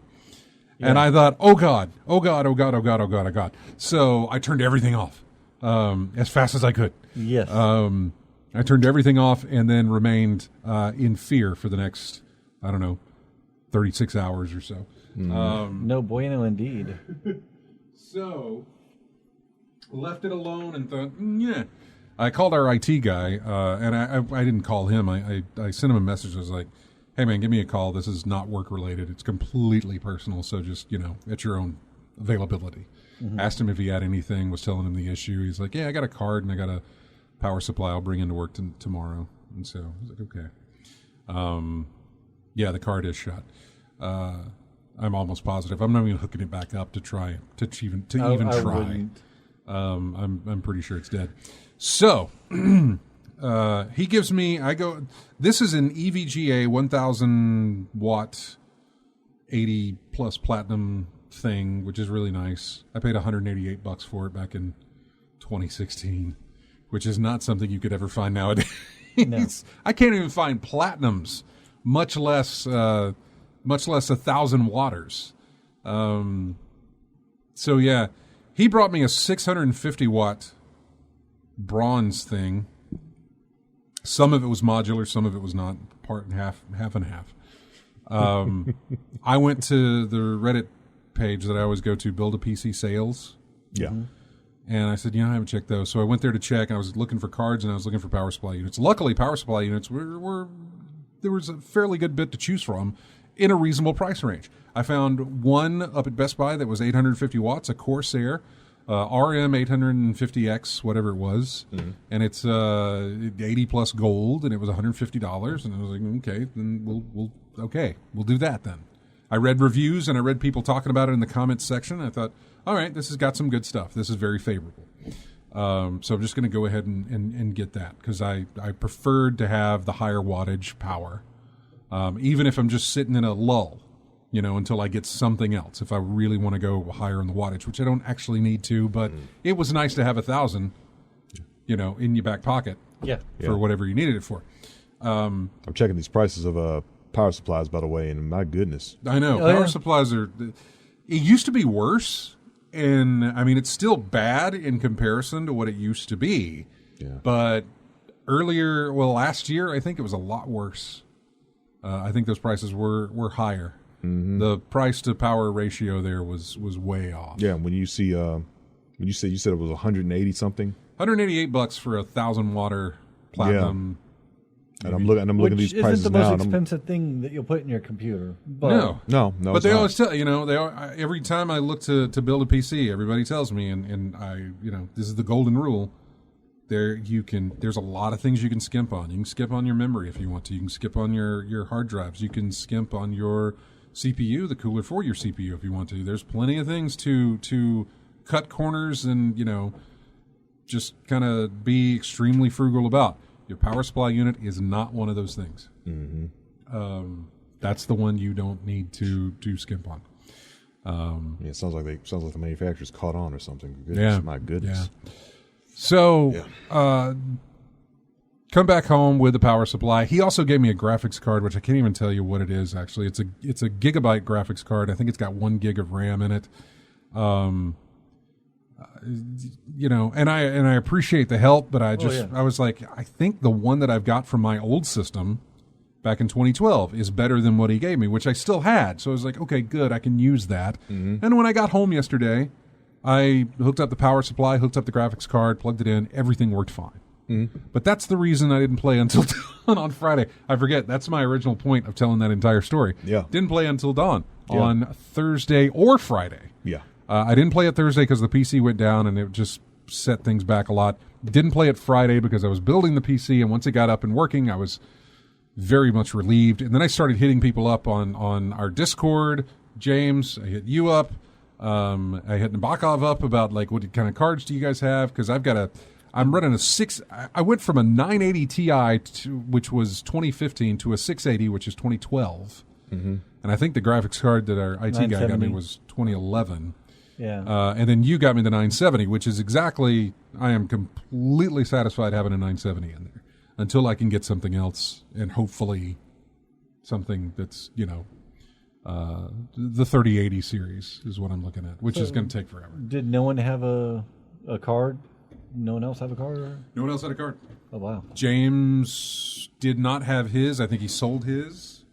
And I thought, oh God, oh God, oh God, oh God, oh God, oh God. So I turned everything off as fast as I could. yes. I turned everything off and then remained in fear for the next, I don't know, 36 hours or so. No bueno indeed. So, left it alone and thought, yeah. I called our IT guy, and I didn't call him. I sent him a message. I was like, hey, man, give me a call. This is not work-related. It's completely personal, so just, at your own availability. Asked him if he had anything, was telling him the issue. He's like, yeah, I got a card and I got a power supply I'll bring into work tomorrow. And so I was like, okay. Yeah, the card is shut. I'm almost positive. I'm not even hooking it back up to try to even try. Wouldn't. I'm pretty sure it's dead. So he gives me. This is an EVGA 1,000 watt, 80 plus platinum thing, which is really nice. I paid $188 for it back in 2016. Which is not something you could ever find nowadays. No. I can't even find platinums, much less 1,000 watters. So yeah, he brought me a 650 watt bronze thing. Some of it was modular, some of it was not. Part and half and half. I went to the Reddit page that I always go to, Build a PC Sales. Yeah. And I said, I haven't checked those. So I went there to check, and I was looking for cards, and I was looking for power supply units. Luckily, power supply units there was a fairly good bit to choose from in a reasonable price range. I found one up at Best Buy that was 850 watts, a Corsair, RM 850X, whatever it was, and it's 80 plus gold, and it was $150. And I was like, okay, then we'll do that then. I read reviews, and I read people talking about it in the comments section. I thought, all right, this has got some good stuff. This is very favorable. So I'm just going to go ahead and get that because I preferred to have the higher wattage power, even if I'm just sitting in a lull, until I get something else. If I really want to go higher in the wattage, which I don't actually need to, but it was nice to have 1,000, in your back pocket, for whatever you needed it for. I'm checking these prices of power supplies, by the way, and my goodness, I know power supplies are. It used to be worse. And I mean, it's still bad in comparison to what it used to be. Yeah. But last year, I think it was a lot worse. I think those prices were higher. Mm-hmm. The price to power ratio there was way off. Yeah. When you see, you said it was 180 something. $188 for 1,000 watter platinum. Yeah. And I'm looking at these prices isn't the now. most expensive thing that you'll put in your computer. No. But they always tell every time I look to build a PC, everybody tells me, and I, this is the golden rule. There's a lot of things you can skimp on. You can skip on your memory if you want to. You can skip on your hard drives. You can skimp on your CPU, the cooler for your CPU if you want to. There's plenty of things to cut corners and just kind of be extremely frugal about. Your power supply unit is not one of those things. Mm-hmm. That's the one you don't need to skimp on. It sounds like the manufacturer's caught on or something. My goodness. Yeah. So, come back home with the power supply. He also gave me a graphics card, which I can't even tell you what it is. Actually, it's a gigabyte graphics card. I think it's got 1 gig of RAM in it. And I appreciate the help, but I was like, I think the one that I've got from my old system back in 2012 is better than what he gave me, which I still had. So I was like, okay, good, I can use that. Mm-hmm. And when I got home yesterday, I hooked up the power supply, hooked up the graphics card, plugged it in, everything worked fine. Mm-hmm. But that's the reason I didn't play until dawn on Friday. I forget, that's my original point of telling that entire story. Yeah. Didn't play until dawn on Thursday or Friday. Yeah. I didn't play it Thursday because the PC went down and it just set things back a lot. Didn't play it Friday because I was building the PC, and once it got up and working, I was very much relieved. And then I started hitting people up on our Discord. James, I hit you up. I hit Nabokov up about like what kind of cards do you guys have? Because I've got I'm running I went from a 980 Ti, which was 2015, to a 680, which is 2012. Mm-hmm. And I think the graphics card that our IT guy got me was 2011. Yeah. And then you got me the 970, which is exactly, I am completely satisfied having a 970 in there until I can get something else, and hopefully something that's, the 3080 series is what I'm looking at, which is going to take forever. Did no one have a card? No one else have a card? Or? No one else had a card. Oh, wow. James did not have his. I think he sold his.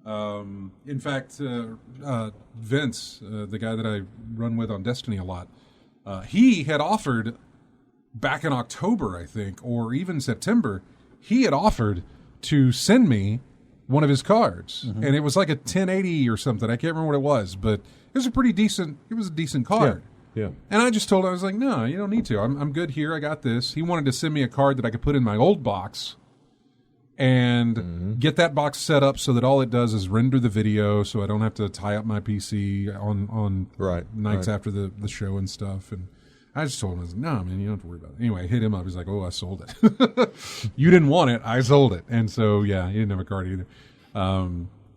In fact, Vince, the guy that I run with on Destiny a lot, he had offered back in October, I think, or even September, he had offered to send me one of his cards. Mm-hmm. And it was like a 1080 or something. I can't remember what it was, but it was a decent card. Yeah. And I just told him, I was like, no, you don't need to. I'm good here. I got this. He wanted to send me a card that I could put in my old box and get that box set up so that all it does is render the video, so I don't have to tie up my PC on nights after the show and stuff. And I just told him, I was like, no, man, you don't have to worry about it. Anyway, I hit him up. He's like, oh, I sold it. You didn't want it. I sold it. And so, yeah, he didn't have a card either.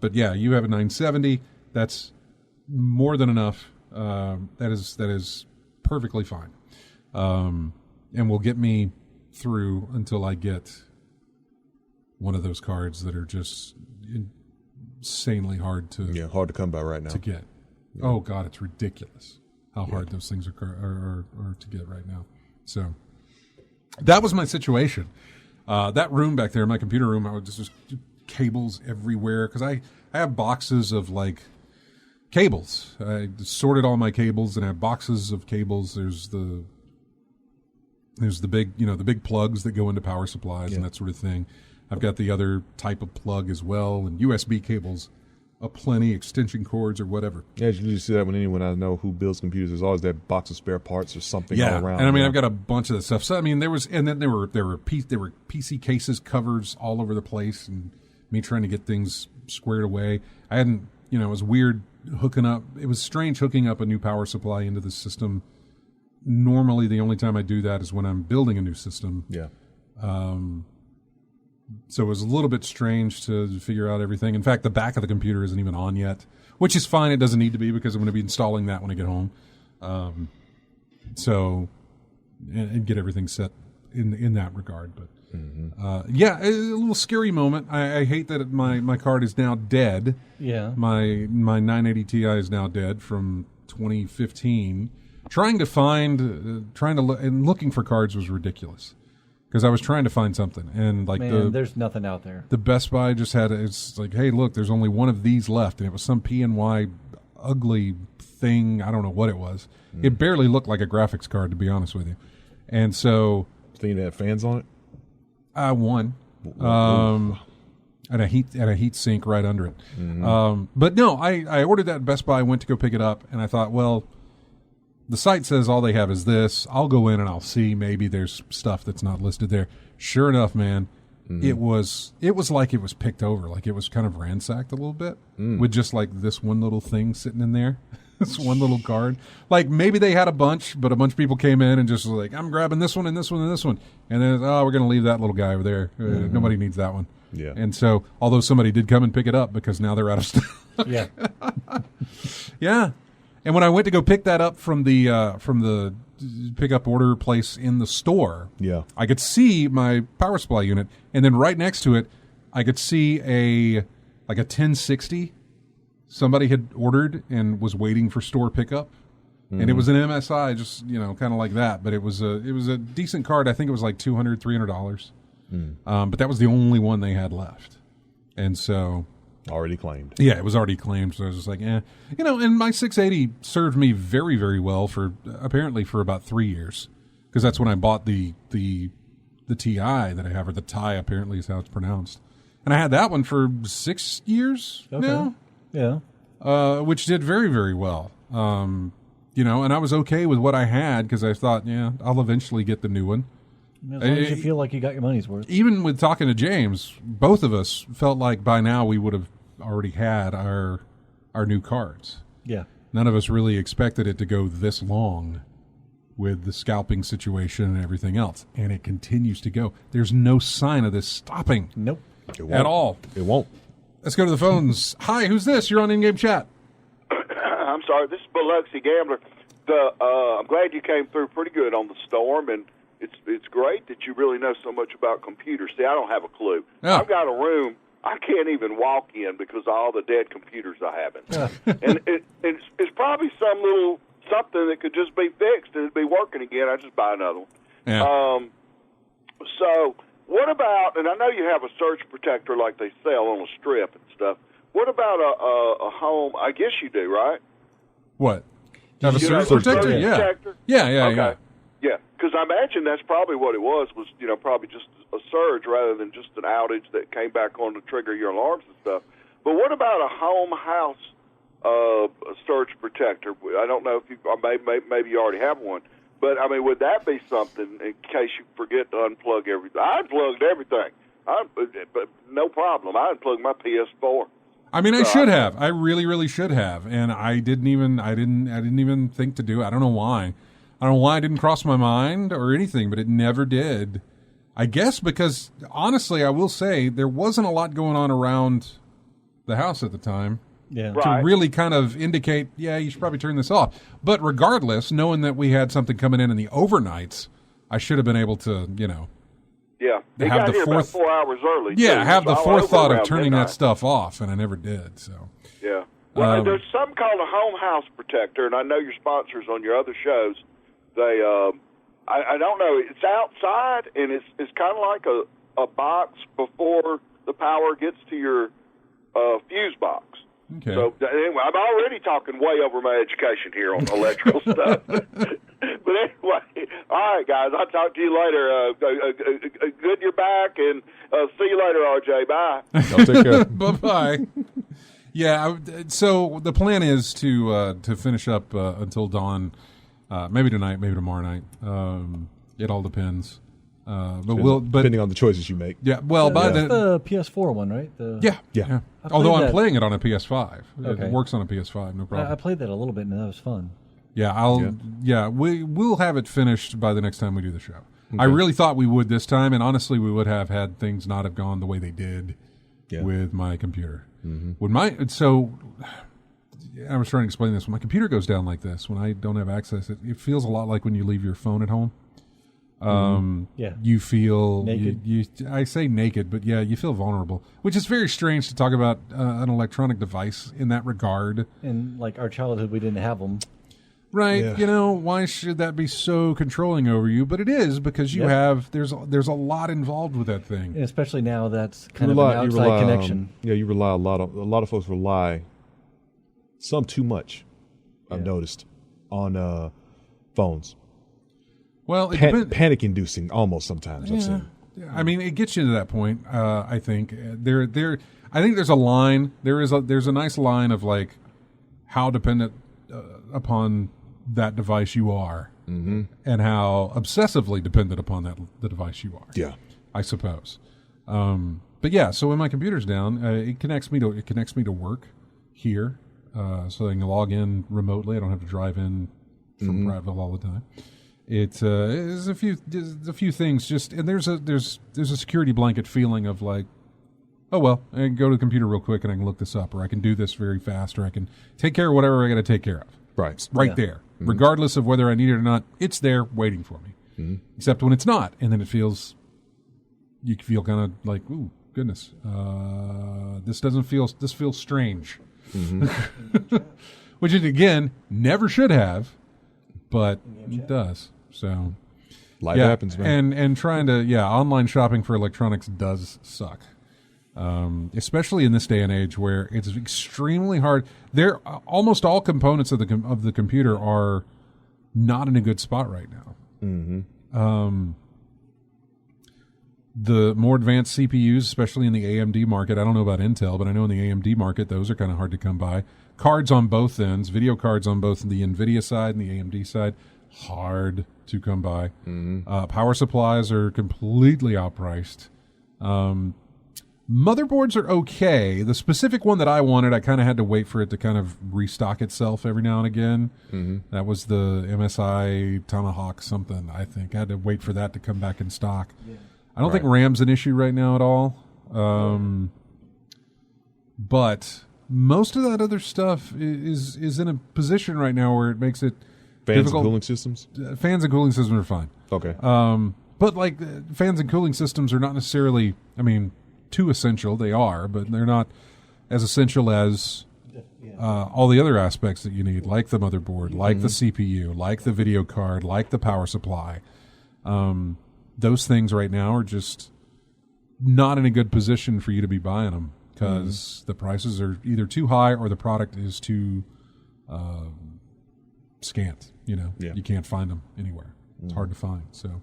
But yeah, you have a 970. That's more than enough. That is perfectly fine. And will get me through until I get one of those cards that are just insanely hard to come by right now to get. Yeah. Oh God, it's ridiculous how hard those things are to get right now. So that was my situation. That room back there, my computer room, I was just cables everywhere because I have boxes of like cables. I sorted all my cables and I have boxes of cables. There's the big, the big plugs that go into power supplies and that sort of thing. I've got the other type of plug as well, and USB cables, aplenty, extension cords or whatever. Yeah, you usually see that when anyone I know who builds computers, there's always that box of spare parts or something all around. And I mean, I've got a bunch of that stuff. So I mean, there were PC cases, covers all over the place, and me trying to get things squared away. I hadn't, it was weird hooking up. It was strange hooking up a new power supply into the system. Normally, the only time I do that is when I'm building a new system. Yeah. So it was a little bit strange to figure out everything. In fact, the back of the computer isn't even on yet, which is fine. It doesn't need to be because I'm going to be installing that when I get home. And get everything set in that regard. But a little scary moment. I hate that my card is now dead. Yeah. My 980 Ti is now dead from 2015. Looking for cards was ridiculous. Because I was trying to find something, and there's nothing out there. The Best Buy just had it's like, hey, look, there's only one of these left, and it was some PNY ugly thing. I don't know what it was. It barely looked like a graphics card, to be honest with you. And so, think it had fans on it. One, and a heat sink right under it. But no, I ordered that at Best Buy. Went to go pick it up, and I thought, well, the site says all they have is this. I'll go in and I'll see. Maybe there's stuff that's not listed there. Sure enough, man, it was like it was picked over. Like it was kind of ransacked a little bit with just like this one little thing sitting in there. This one little card. Like maybe they had a bunch, but a bunch of people came in and just was like, I'm grabbing this one and this one and this one. And then, we're going to leave that little guy over there. Nobody needs that one. Yeah. And so, although somebody did come and pick it up because now they're out of stock. Yeah. Yeah. And when I went to go pick that up from the pickup order place in the store, I could see my power supply unit, and then right next to it, I could see a 1060 somebody had ordered and was waiting for store pickup, and it was an MSI, just kind of like that. But it was a decent card. I think it was like $200-$300, but that was the only one they had left, and so. Already claimed. Yeah, it was already claimed. So I was just like, and my 680 served me very, very well for about 3 years, because that's when I bought the TI that I have, or the TI apparently is how it's pronounced, and I had that one for 6 years now. Yeah. Which did very, very well. And I was okay with what I had because I thought, I'll eventually get the new one. As long as you feel like you got your money's worth. Even with talking to James, both of us felt like by now we would have already had our new cards. Yeah. None of us really expected it to go this long with the scalping situation and everything else, and it continues to go. There's no sign of this stopping. Nope. At all. It won't. Let's go to the phones. Hi, who's this? You're on in-game chat. I'm sorry, this is Biloxi Gambler. I'm glad you came through pretty good on the storm, and it's great that you really know so much about computers. See, I don't have a clue. Yeah. I've got a room I can't even walk in because of all the dead computers I have in there. And it's probably some little something that could just be fixed and it'd be working again. I just buy another one. Yeah. So what about, and I know you have a surge protector like they sell on a strip and stuff. What about a home? I guess you do, right? What? Have a You surge know, protector? surge Yeah. protector? Yeah. Okay. Yeah, because I imagine that's probably what it was, probably just a surge rather than just an outage that came back on to trigger your alarms and stuff. But what about a home house surge protector? I don't know if you, maybe you already have one. But, I mean, would that be something in case you forget to unplug everything? I unplugged everything. But no problem. I unplugged my PS4. I mean, I should have. I really, really should have, and I didn't even think to do it. I don't know why. I don't know why it didn't cross my mind or anything, but it never did. I guess because, honestly, I will say there wasn't a lot going on around the house at the time. Yeah. Right. To really kind of indicate, yeah, you should probably turn this off. But regardless, knowing that we had something coming in the overnights, I should have been able to, Yeah. They have got the here about fourth- 4 hours early. yeah, too, have so the I was forethought of around turning midnight. that stuff off, and I never did. So Yeah. Well, Um, there's something called a home house protector, and I know your sponsors on your other shows. They, I don't know. It's outside, and it's kind of like a box before the power gets to your fuse box. okay. So anyway, I'm already talking way over my education here on electrical stuff. But anyway, all right, guys. I'll talk to you later. Good you're back, and see you later, RJ. Bye. I'll take care. Bye-bye. Yeah, so the plan is to finish up until dawn, maybe tonight, maybe tomorrow night. It all depends. Depending on the choices you make. Yeah, well, by That's then, the PS4 one, right? yeah. I Although played I'm that. playing it on a PS5. Okay. It works on a PS5, no problem. I played that a little bit, and that was fun. We'll have it finished by the next time we do the show. I really thought we would this time, and honestly, we would have had things not have gone the way they did with my computer. When I was trying to explain this. When my computer goes down like this, when I don't have access, it feels a lot like when you leave your phone at home. You feel naked. I say naked, but yeah, you feel vulnerable, which is very strange to talk about an electronic device in that regard. In like our childhood, we didn't have them. Right, Yeah. why should that be so controlling over you? But it is because you have there's a lot involved with that thing. And especially now, that's kind of an outside connection. You rely a lot of folks rely some too much. I've noticed on phones. Well, it depends. Panic-inducing almost sometimes. I've seen. I mean, it gets you to that point. I think I think there's a line. There's a nice line of like how dependent upon that device you are, and how obsessively dependent upon the device you are. Yeah, I suppose. But yeah, so when my computer's down, it connects me to work here, so I can log in remotely. I don't have to drive in from Prattville all the time. There's a few things just, and there's a security blanket feeling of like, oh well, I can go to the computer real quick and I can look this up, or I can do this very fast, or I can take care of whatever I got to take care of. right. It's right there, regardless of whether I need it or not. It's there waiting for me. Except when it's not, and then you feel kind of like, ooh, goodness, this feels strange, which it again never should have, but it does. So Life happens, man. and trying to online shopping for electronics does suck. Especially in this day and age where it's extremely hard. Almost all components of the computer are not in a good spot right now. The more advanced CPUs, especially in the AMD market, I don't know about Intel, but I know in the AMD market, those are kind of hard to come by. Cards on both ends, video cards on both the NVIDIA side and the AMD side, hard to come by. Power supplies are completely outpriced. Motherboards are okay. The specific one that I wanted, I kind of had to wait for it to kind of restock itself every now and again. Mm-hmm. That was the MSI Tomahawk something, I think. I had to wait for that to come back in stock. Yeah. I don't think RAM's an issue right now at all. But most of that other stuff is in a position right now where it makes it Fans difficult. and cooling systems? Fans and cooling systems are fine. Okay. But like fans and cooling systems are not necessarily, I mean, too essential. They are, but they're not as essential as all the other aspects that you need, like the motherboard, like the CPU, like the video card, like the power supply. Those things right now are just not in a good position for you to be buying them because the prices are either too high or the product is too scant. You can't find them anywhere. It's hard to find. So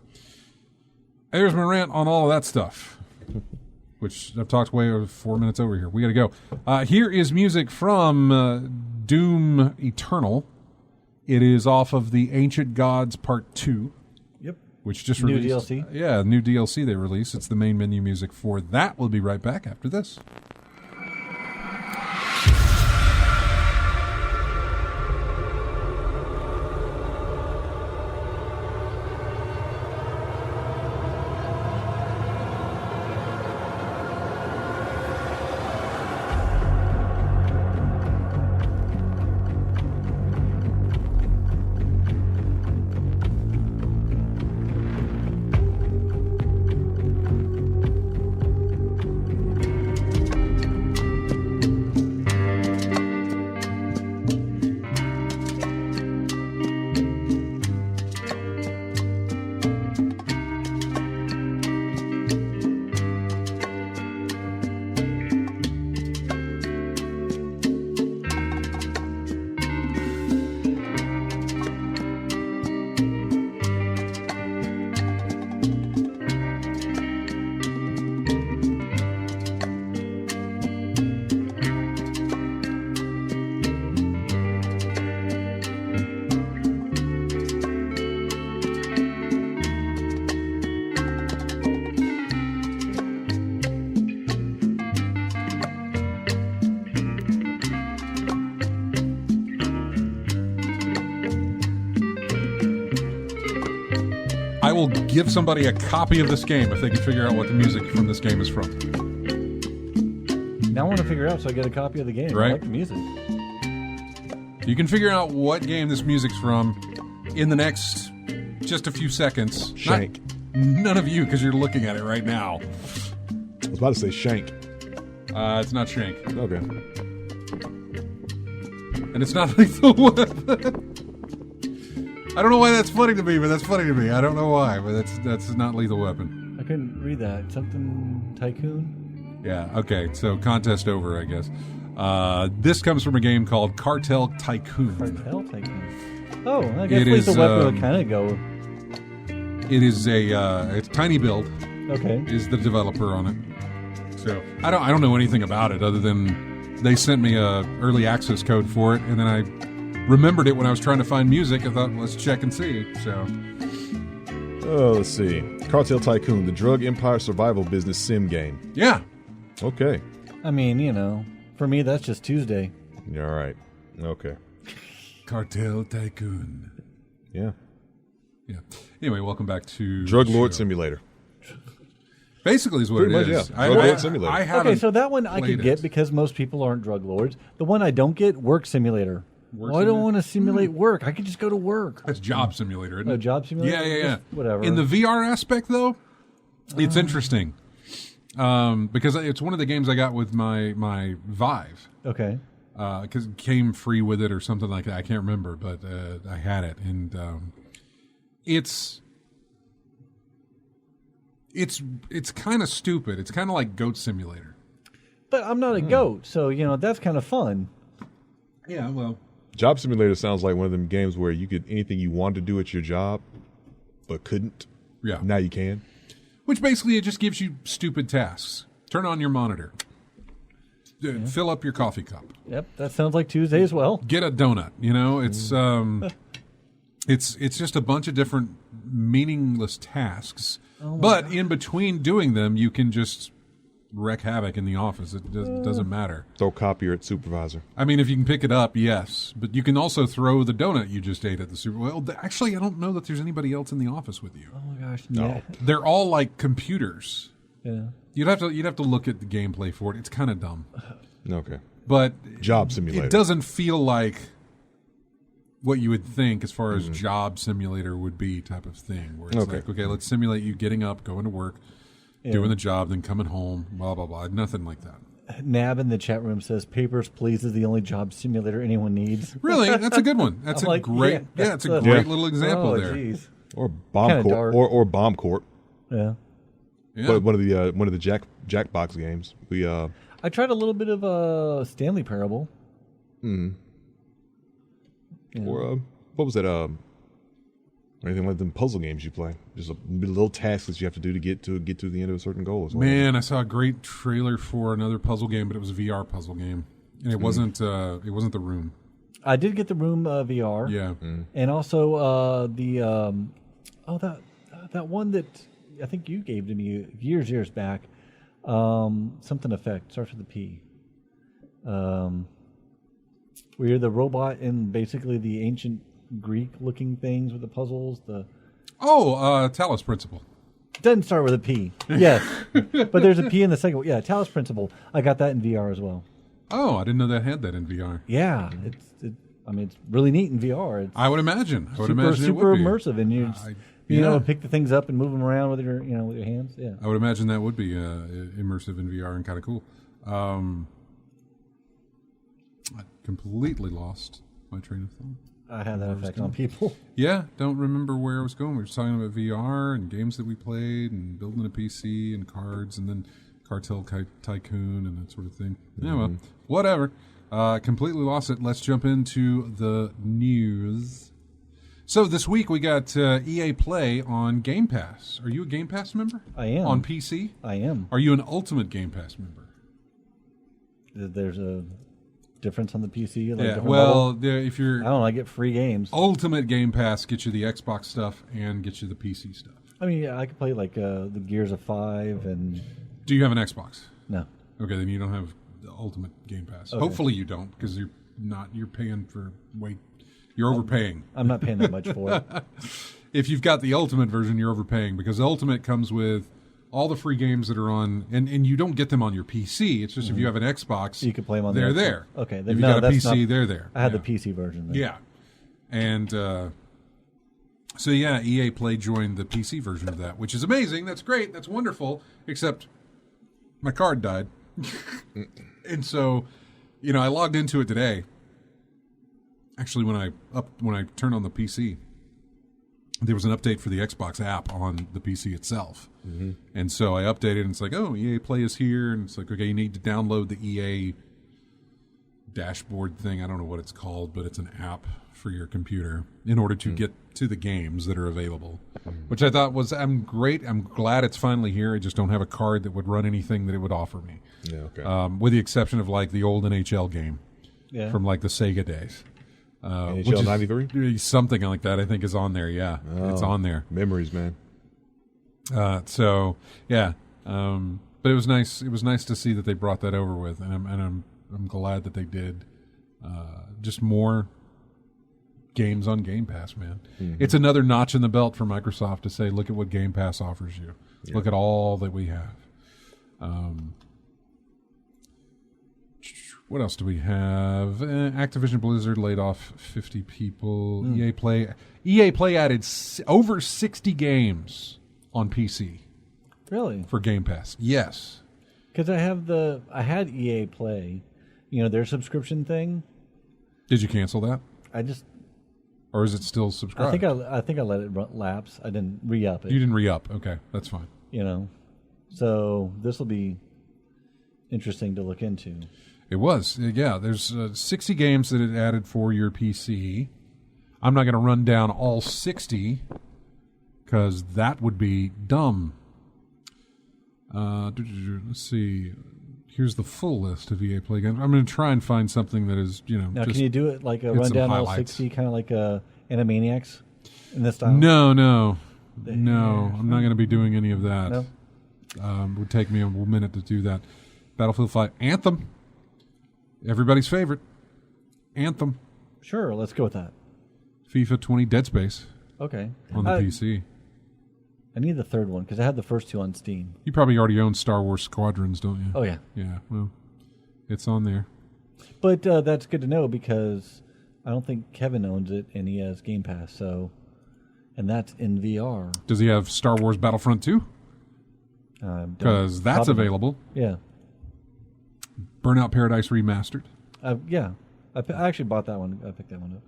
there's my rant on all of that stuff, which I've talked way over 4 minutes over here. We got to go. Here is music from Doom Eternal. It is off of the Ancient Gods Part 2. Yep. Which just new released. DLC? Yeah, new DLC they released. It's the main menu music for that. We'll be right back after this. I will give somebody a copy of this game if they can figure out what the music from this game is from. Now I want to figure out so I get a copy of the game. Right. I like the music. You can figure out what game this music's from in the next just a few seconds. Shank. None of you, because you're looking at it right now. I was about to say Shank. It's not Shank. Okay. And it's not Lethal Weapon. I don't know why that's funny to me, but that's funny to me. I don't know why, but that's not Lethal Weapon. I couldn't read that. Something Tycoon? Yeah, okay. So contest over, I guess. This comes from a game called Cartel Tycoon. Cartel Tycoon. Oh, I guess It Lethal is, Weapon would kind of go. It is it's Tiny Build. Okay. Is the developer on it. So I don't know anything about it other than they sent me a early access code for it, and then I remembered it when I was trying to find music. I thought, let's check and see. So, let's see. Cartel Tycoon, the drug empire survival business sim game. Yeah. Okay. I mean, for me, that's just Tuesday. All right. Okay. Cartel Tycoon. Yeah. Yeah. Anyway, welcome back to Drug the Lord show. Simulator. Basically is what Pretty it much, is. yeah. Drug Lord Simulator. I haven't Okay, so that one I played could get it. because most people aren't drug lords. The one I don't get, Work Simulator. Work I don't Simulator? want to simulate work. I could just go to work. That's Job Simulator, isn't it? A job simulator? Yeah. Just whatever. In the VR aspect, though, it's interesting. Because it's one of the games I got with my Vive. Okay. Because it came free with it or something like that. I can't remember, but I had it. And it's kind of stupid. It's kind of like Goat Simulator. But I'm not a goat, so, that's kind of fun. Yeah, well. Job Simulator sounds like one of them games where you could anything you wanted to do at your job, but couldn't. Yeah. Now you can. Which basically it just gives you stupid tasks. Turn on your monitor. Fill up your coffee cup. Yep, that sounds like Tuesday as well. Get a donut. It's just a bunch of different meaningless tasks. But in between doing them, you can just wreak havoc in the office. It doesn't matter. Throw copier at supervisor. I mean, if you can pick it up, yes. But you can also throw the donut you just ate at the super. Well, actually, I don't know that there's anybody else in the office with you. Oh my gosh, No. yeah. They're all like computers. Yeah. You'd have to look at the gameplay for it. It's kind of dumb. Okay. But Job simulator. It doesn't feel like what you would think as far as job simulator would be type of thing. Where it's like, okay, let's simulate you getting up, going to work, doing the job, then coming home, blah, blah, blah. Nothing like that. Nab in the chat room says, Papers, Please is the only job simulator anyone needs. Really? That's a good one. That's I'm a like, great, yeah, it's a great little example there. Geez. Or bomb Kinda court. dark. Or bomb court. Yeah. Yeah. But one of the Jackbox games. I tried a little bit of Stanley Parable. Or what was that? Anything like them puzzle games you play? Just a little task that you have to do to get to the end of a certain goal. As well. Man, I saw a great trailer for another puzzle game, but it was a VR puzzle game, and it wasn't The Room. I did get the Room VR. Yeah. And also that one that I think you gave to me years back. Something Effect starts with a P. Where you're the robot in basically the ancient Greek-looking things with the puzzles. Talos Principle. Doesn't start with a P. Yes, but there's a P in the second one. Yeah, Talos Principle. I got that in VR as well. Oh, I didn't know that had that in VR. Yeah, it's really neat in VR. It's I would imagine. super it would be. immersive, and you know, pick the things up and move them around with your hands. Yeah, I would imagine that would be immersive in VR and kind of cool. I completely lost my train of thought. I had that effect on people. Yeah, don't remember where I was going. We were talking about VR and games that we played and building a PC and cards and then Cartel Tycoon and that sort of thing. Yeah, well, whatever. Completely lost it. Let's jump into the news. So this week we got EA Play on Game Pass. Are you a Game Pass member? I am. On PC? I am. Are you an Ultimate Game Pass member? There's a difference on the PC? Like Yeah, different well, level? if you're... I don't know, I get free games. Ultimate Game Pass gets you the Xbox stuff and gets you the PC stuff. I mean, yeah, I could play like the Gears of 5 and... Do you have an Xbox? No. Okay, then you don't have the Ultimate Game Pass. Okay. Hopefully you don't, because you're paying for you're overpaying. I'm not paying that much for it. If you've got the Ultimate version, you're overpaying, because the Ultimate comes with all the free games that are on, and you don't get them on your PC. It's just if you have an Xbox, You can play them on they're the there. Xbox. Okay, If then you no, got a that's PC, not- they're there. I had Yeah. the PC version. Then. Yeah. And so, yeah, EA Play joined the PC version of that, which is amazing. That's great. That's wonderful. Except my card died. And so, I logged into it today. Actually, when I turned on the PC, there was an update for the Xbox app on the PC itself. Mm-hmm. And so I updated, and it's like, oh, EA Play is here. And it's like, okay, you need to download the EA dashboard thing. I don't know what it's called, but it's an app for your computer in order to get to the games that are available, which I thought was great. I'm glad it's finally here. I just don't have a card that would run anything that it would offer me. Yeah, okay. With the exception of like the old NHL game from like the Sega days. NHL 93? Something like that, I think, is on there. Yeah, it's on there. Memories, man. So yeah, but it was nice. It was nice to see that they brought that over with, and I'm glad that they did. Just more games on Game Pass, man. Mm-hmm. It's another notch in the belt for Microsoft to say, look at what Game Pass offers you. Yeah. Look at all that we have. What else do we have? Activision Blizzard laid off 50 people. EA Play added over 60 games on PC. Really? For Game Pass. Yes. Because I had EA Play, their subscription thing. Did you cancel that? Or is it still subscribed? I think I let it lapse. I didn't re-up it. You didn't re-up. Okay, that's fine. So this will be interesting to look into. It was. Yeah, there's 60 games that it added for your PC. I'm not going to run down all 60 because that would be dumb. Let's see. Here's the full list of EA Play games. I'm going to try and find something that is, Now, can you do it like a rundown all 60, kind of like Animaniacs in this style? No. I'm not going to be doing any of that. No? Would take me a minute to do that. Battlefield 5. Anthem. Everybody's favorite. Anthem. Sure, let's go with that. FIFA 20. Dead Space. Okay. On the PC. I need the third one because I had the first two on Steam. You probably already own Star Wars Squadrons, don't you? Oh, yeah. Yeah, well, it's on there. But that's good to know because I don't think Kevin owns it and he has Game Pass, so... And that's in VR. Does he have Star Wars Battlefront 2? Because that's available. Yeah. Burnout Paradise Remastered. Yeah. I actually bought that one. I picked that one up.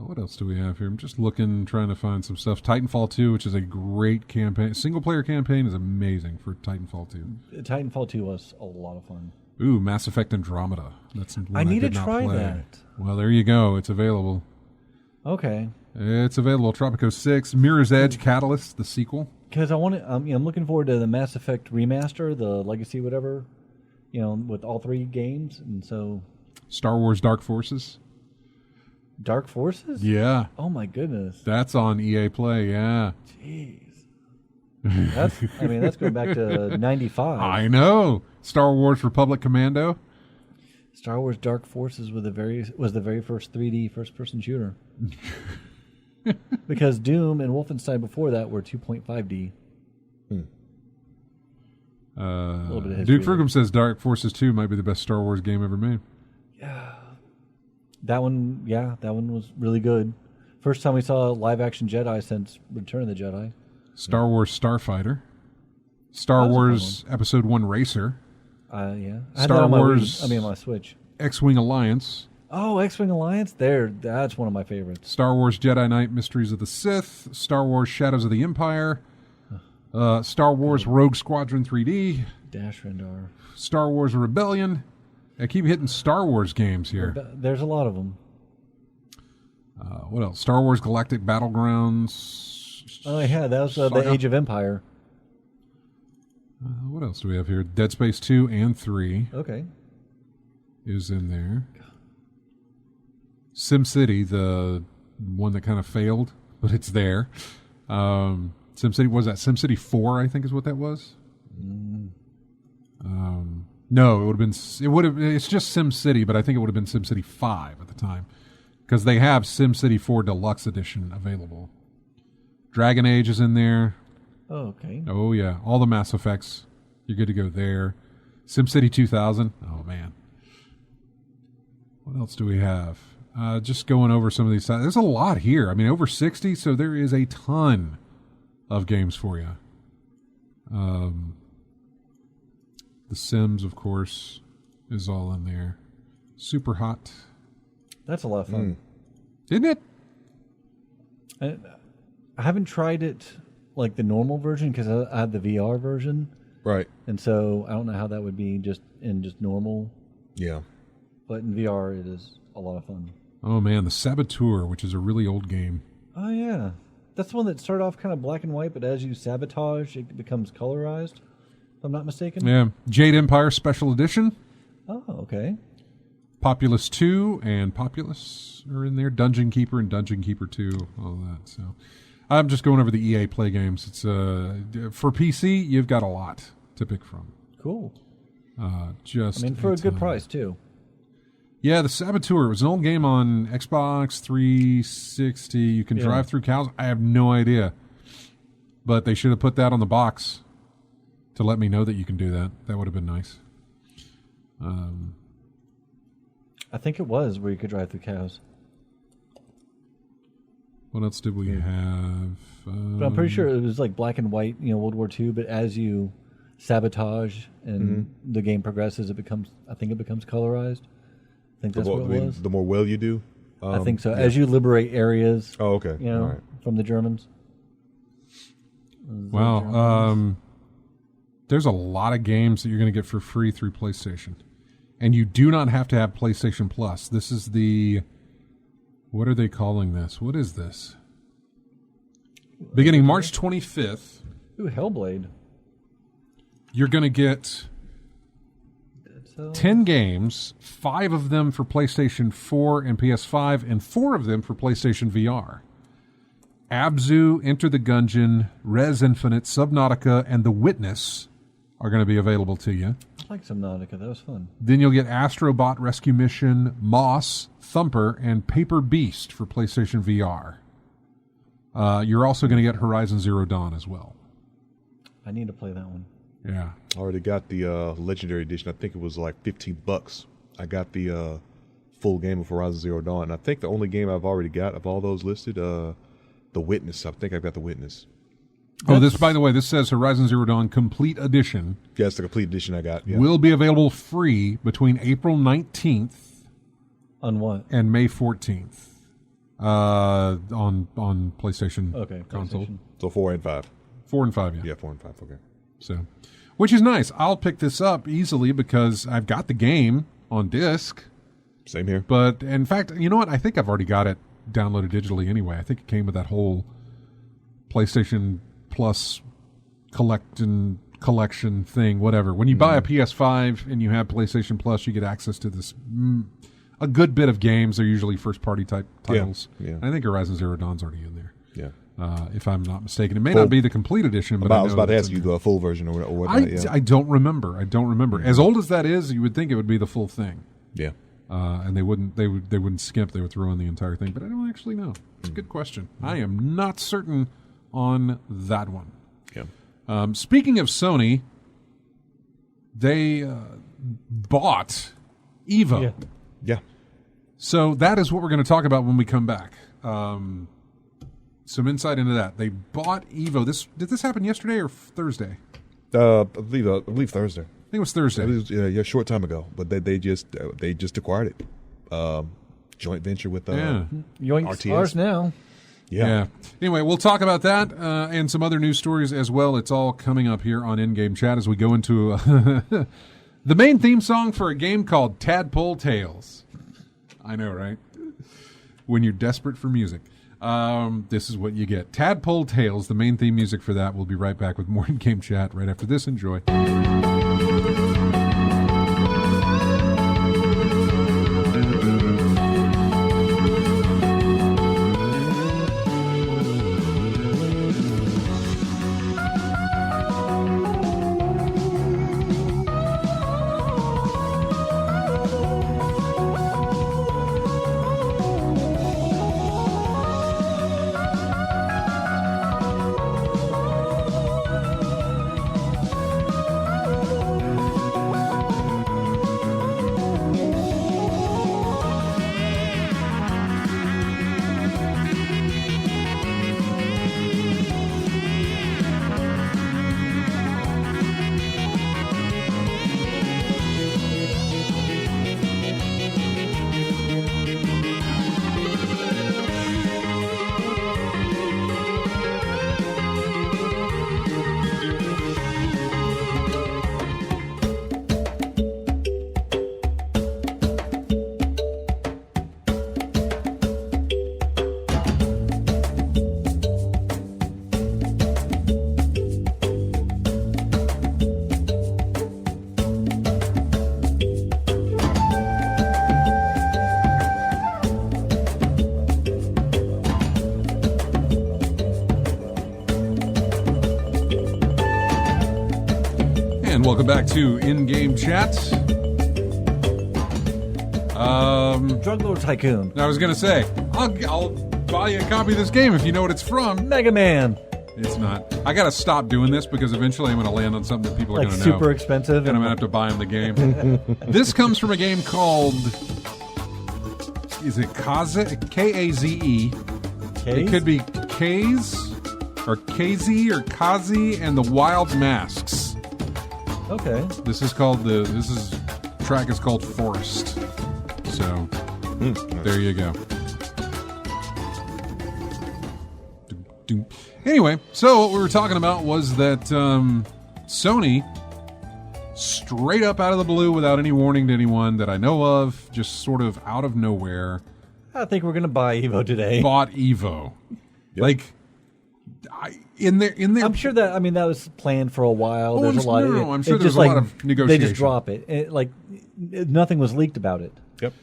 What else do we have here? I'm just looking, trying to find some stuff. Titanfall 2, which is a great campaign. Single-player campaign is amazing for Titanfall 2. Titanfall 2 was a lot of fun. Ooh, Mass Effect Andromeda. That's one I need to did not try play. that. Well, there you go. It's available. Okay. It's available. Tropico 6, Mirror's Edge, Catalyst, the sequel. Because I want to, I'm looking forward to the Mass Effect remaster, the Legacy, whatever, with all three games, and so. Star Wars Dark Forces. Dark Forces? Yeah. Oh my goodness. That's on EA Play. Yeah. Jeez. That's going back to '95. I know. Star Wars Republic Commando. Star Wars Dark Forces was the very first 3D first-person shooter. Because Doom and Wolfenstein before that were 2.5D. A little bit of history Duke Fergum says Dark Forces 2 might be the best Star Wars game ever made. Yeah. That one was really good. First time we saw a live-action Jedi since Return of the Jedi. Star Wars Starfighter. Star Wars Episode 1 Racer. Yeah. Star Wars... on my Switch. X-Wing Alliance. Oh, X-Wing Alliance? That's one of my favorites. Star Wars Jedi Knight Mysteries of the Sith. Star Wars Shadows of the Empire. Star Wars Rogue Squadron 3D. Dash Rendar. Star Wars Rebellion. I keep hitting Star Wars games here. There's a lot of them. What else? Star Wars Galactic Battlegrounds. Oh, yeah, that was the Age of Empire. What else do we have here? Dead Space 2 and 3. Okay. Is in there. SimCity, the one that kind of failed, but it's there. SimCity, was that SimCity 4, I think is what that was? No, it's just SimCity, but I think it would have been SimCity 5 at the time. Because they have SimCity 4 Deluxe Edition available. Dragon Age is in there. Oh, okay. Oh, yeah. All the Mass Effects. You're good to go there. SimCity 2000. Oh, man. What else do we have? Just going over some of these. There's a lot here. I mean, over 60, so there is a ton of games for you. The Sims, of course, is all in there. Super Hot. That's a lot of fun. Isn't it? I haven't tried it like the normal version because I had the VR version. Right. And so I don't know how that would be just normal. Yeah. But in VR, it is a lot of fun. Oh, man. The Saboteur, which is a really old game. Oh, yeah. That's the one that started off kind of black and white, but as you sabotage, it becomes colorized, if I'm not mistaken. Yeah. Jade Empire Special Edition. Oh, okay. Populous 2 and Populous are in there. Dungeon Keeper and Dungeon Keeper 2, all that. So I'm just going over the EA Play games. It's for PC, you've got a lot to pick from. Cool. For a good price, too. Yeah, the Saboteur was an old game on Xbox 360. You can drive through cows. I have no idea. But they should have put that on the box to let me know that you can do that. That would have been nice. I think it was where you could drive through cows. What else did we have? But I'm pretty sure it was like black and white, World War II. But as you sabotage and the game progresses, it becomes colorized. I think that's what it was. The more well you do? I think so. Yeah. As you liberate areas, all right. From the Germans. Wow. There's a lot of games that you're going to get for free through PlayStation. And you do not have to have PlayStation Plus. This is what are they calling this? What is this? Beginning March 25th. Ooh, Hellblade. You're going to get 10 games, 5 of them for PlayStation 4 and PS5, and 4 of them for PlayStation VR. Abzu, Enter the Gungeon, Res Infinite, Subnautica, and The Witness are going to be available to you. I like Subnautica. That was fun. Then you'll get Astrobot Rescue Mission, Moss, Thumper, and Paper Beast for PlayStation VR. You're also going to get Horizon Zero Dawn as well. I need to play that one. Yeah. I already got the Legendary Edition. I think it was like $15. I got the full game of Horizon Zero Dawn. I think the only game I've already got of all those listed, The Witness. I think I've got The Witness. This, by the way, this says Horizon Zero Dawn Complete Edition. Yeah, it's the complete edition I got. Yeah. Will be available free between April 19th On what? and May 14th on PlayStation console. PlayStation. So 4 and 5. 4 and 5, yeah. Yeah, 4 and 5. Okay. So, which is nice. I'll pick this up easily because I've got the game on disc. Same here. But in fact, you know what? I think I've already got it downloaded digitally anyway. I think it came with that whole PlayStation Plus collection thing, whatever. When you buy a PS5 and you have PlayStation Plus, you get access to this a good bit of games. They're usually first-party type titles. Yeah. I think Horizon Zero Dawn's already in there. Yeah. If I'm not mistaken. It may not be the complete edition, but I was about to it's ask in you there. the full version or whatnot. Yeah. I don't remember. As old as that is, you would think it would be the full thing. Yeah. And they wouldn't skimp. They would throw in the entire thing. But I don't actually know. It's a good question. I am not certain on that one. Yeah. Speaking of Sony, they bought Evo. Yeah. Yeah. So that is what we're going to talk about when we come back. Some insight into that. They bought Evo. Did this happen yesterday or Thursday? I believe Thursday. I think it was Thursday. It was a short time ago, but they just acquired it. Joint venture with Yoink's RTS. ours now. Yeah. Anyway, we'll talk about that and some other news stories as well. It's all coming up here on In-Game Chat as we go into the main theme song for a game called Tadpole Tales. I know, right? When you're desperate for music. This is what you get. Tadpole Tales, the main theme music for that. We'll be right back with more In-Game Chat right after this. Enjoy. Welcome back to In-Game Chat. Drug Lord Tycoon. I was going to say, I'll buy you a copy of this game if you know what it's from. Mega Man. It's not. I got to stop doing this because eventually I'm going to land on something that people are Like going to know. super expensive. And I'm going to have to buy them the game. This comes from a game called... Is it Kaze? K-A-Z-E. It could be Kaze or KZ or Kazi and the Wild Masks. Okay. This track is called Forest. So there you go. Anyway, so what we were talking about was that Sony, straight up out of the blue without any warning to anyone that I know of, just sort of out of nowhere, I think we're going to buy Evo today. bought Evo. Yep. Like, in there. I'm sure that, that was planned for a while. There's a lot of I'm sure there's a lot of negotiation. They just drop it. Like, nothing was leaked about it. Yep.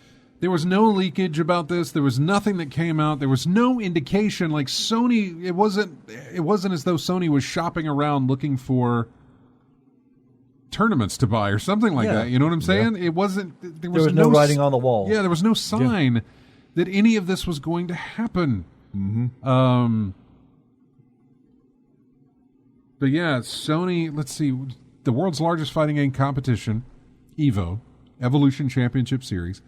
There was no leakage about this. There was nothing that came out. There was no indication. Like Sony, it wasn't as though Sony was shopping around looking for tournaments to buy or something like that. You know what I'm saying? It wasn't. There was no writing on the wall. Yeah, there was no sign that any of this was going to happen. But yeah, Sony. Let's see, the world's largest fighting game competition, EVO. Evolution Championship Series,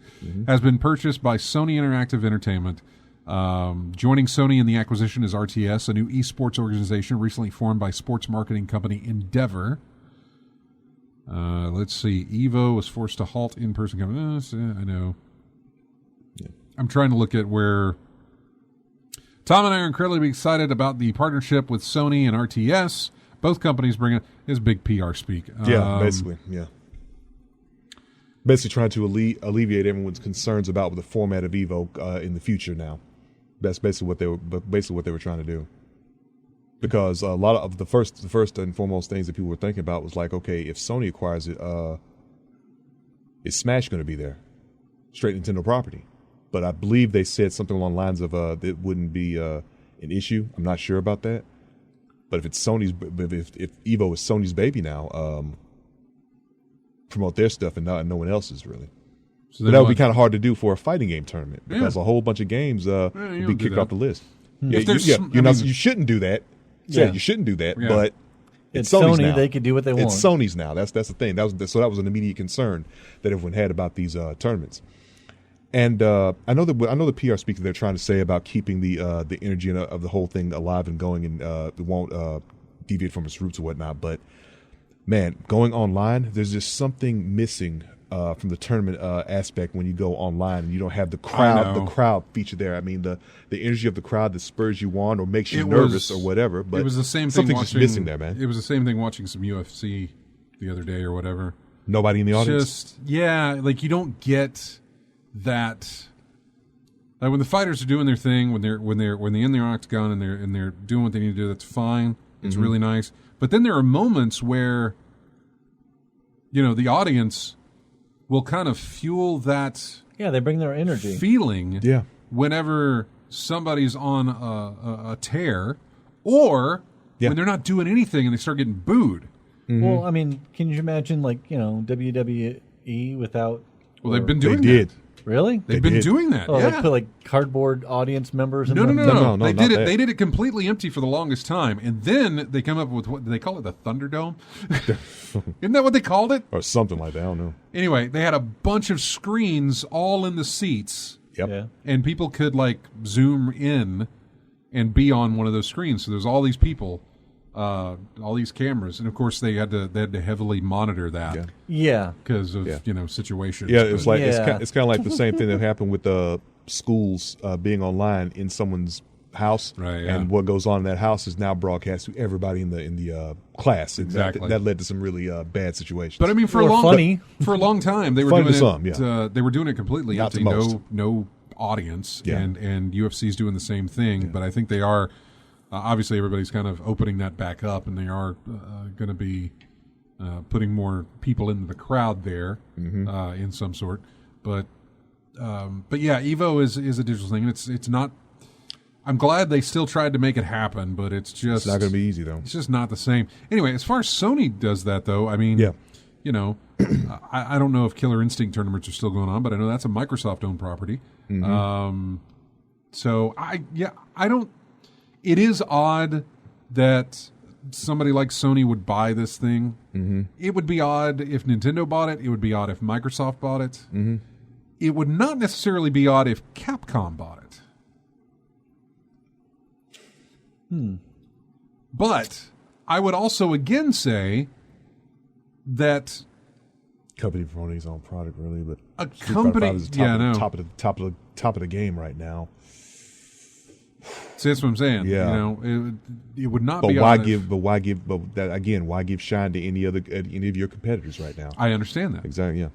has been purchased by Sony Interactive Entertainment. Joining Sony in the acquisition is RTS, a new esports organization recently formed by sports marketing company Endeavor. Let's see. EVO was forced to halt in-person competitions. I know. Yeah. I'm trying to look at where... Tom and I are incredibly excited about the partnership with Sony and RTS. Both companies bring his big PR speak. Basically, yeah. Basically trying to alleviate everyone's concerns about the format of EVO in the future now. That's basically what they were trying to do. Because a lot of the first and foremost things that people were thinking about was like, okay, if Sony acquires it, is Smash going to be there? Straight Nintendo property. But I believe they said something along the lines of it wouldn't be an issue. I'm not sure about that. But if it's Sony's, if EVO is Sony's baby now, promote their stuff and no one else's really. So but that would be kind of hard to do for a fighting game tournament because a whole bunch of games would be kicked off the list. You shouldn't do that. You shouldn't do that. But it's Sony's Sony. Now. They can do what they want. It's Sony's now. That's the thing. That was an immediate concern that everyone had about these tournaments. And I know the PR speaker they're trying to say about keeping the energy of the whole thing alive and going, and it won't deviate from its roots or whatnot. But man, going online, there's just something missing from the tournament aspect when you go online and you don't have the crowd feature there. I mean, the energy of the crowd that spurs you on or makes you nervous or whatever. But it was the same thing. Something's just missing there, man. It was the same thing watching some UFC the other day or whatever. Nobody in the audience. Like you don't get that. Like when the fighters are doing their thing, when they're in their octagon and they're doing what they need to do, that's fine. It's really nice. But then there are moments where, the audience will kind of fuel that. Yeah, they bring their energy. Feeling. Yeah. Whenever somebody's on a tear, or when they're not doing anything and they start getting booed. Well, I mean, can you imagine WWE without? Well, they've been doing. They did. Really? They've been doing that. Oh, they put cardboard audience members in No. They did it. They did it completely empty for the longest time, and then they come up with what do they call it? The Thunderdome? Isn't that what they called it? Or something like that. I don't know. Anyway, they had a bunch of screens all in the seats. Yep. Yeah. And people could zoom in and be on one of those screens. So there's all these people, all these cameras, and of course they had to heavily monitor that. Yeah. Because of situations. Yeah, it's like it's kind of like the same thing that happened with the schools being online in someone's house, right? Yeah. And what goes on in that house is now broadcast to everybody in the class. Exactly. That led to some really bad situations. But I mean, for a long time they were doing it. They were doing it completely Not empty, to most. no audience, and UFC's doing the same thing. Yeah. But I think they are. Obviously, everybody's kind of opening that back up, and they are going to be putting more people into the crowd there in some sort. But yeah, EVO is a digital thing. It's not. I'm glad they still tried to make it happen, but it's just not going to be easy though. It's just not the same. Anyway, as far as Sony does that though, I mean, I don't know if Killer Instinct tournaments are still going on, but I know that's a Microsoft-owned property. So I don't. It is odd that somebody like Sony would buy this thing. It would be odd if Nintendo bought it. It would be odd if Microsoft bought it. It would not necessarily be odd if Capcom bought it. But I would also again say that company promoting his own product, really, but a company, top of the game right now. See, that's what I'm saying. Yeah, it would not. But be why give? Why give shine to any of your competitors right now? I understand that exactly. Yeah,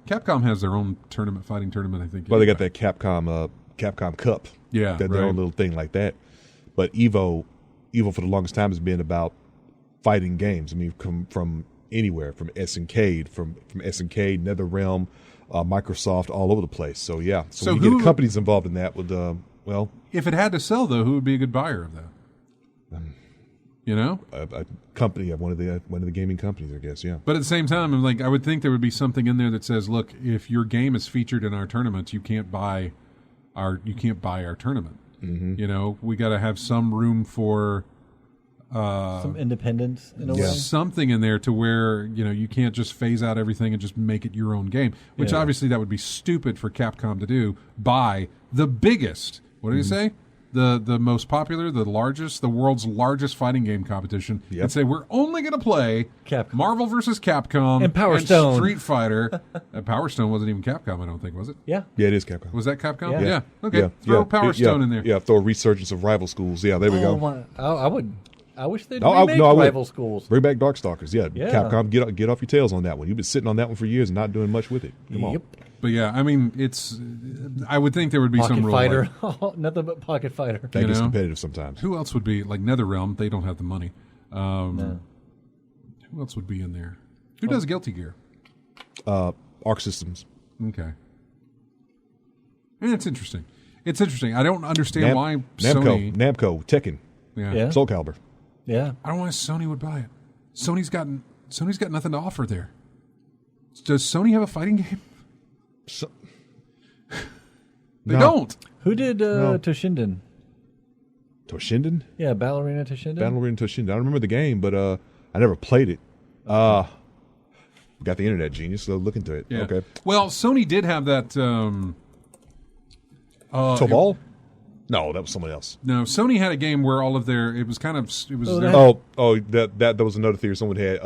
Capcom has their own fighting tournament. I think. Well, they got that Capcom Cup. Yeah, their own little thing like that. But EVO for the longest time has been about fighting games. I mean, from anywhere, from SNK, from SNK, NetherRealm, Microsoft, all over the place. So yeah, so when you get companies involved in that, would well, if it had to sell though, who would be a good buyer of that? A company, one of the gaming companies, I guess. Yeah. But at the same time, I'm like, I would think there would be something in there that says, look, if your game is featured in our tournaments, you can't buy our tournament. Mm-hmm. We got to have some room for some independence in a way. Something in there to where you can't just phase out everything and just make it your own game. Which obviously that would be stupid for Capcom to do. Buy the biggest. What did you say? The most popular, the world's largest fighting game competition, and say we're only going to play Marvel versus Capcom and Power Stone, Street Fighter. Power Stone wasn't even Capcom, I don't think, was it? Yeah, it is Capcom. Was that Capcom? Yeah. Okay, throw Power Stone in there. Yeah, throw a resurgence of rival schools. Yeah, there we go. I wish they'd remake rival schools. Bring back Darkstalkers. Yeah, Capcom, get off your tails on that one. You've been sitting on that one for years and not doing much with it. Come on. But yeah, I mean, I would think there would be some rule. Fighter. Nothing but Pocket Fighter. That gets competitive sometimes. Who else would be, like NetherRealm? They don't have the money. No. Who else would be in there? Who does Guilty Gear? Arc Systems. Okay. And it's interesting. I don't understand why Namco, Tekken, Yeah. Soul Calibur. Yeah. I don't know why Sony would buy it. Sony's got nothing to offer there. Does Sony have a fighting game? They don't. Who did Toshinden? Toshinden? Yeah, Ballerina Toshinden. I don't remember the game, but I never played it. Got the internet, genius, so look into it. Yeah. Okay. Well, Sony did have that. Tobal? No, that was someone else. No, Sony had a game where all of their that was that was another theory someone had.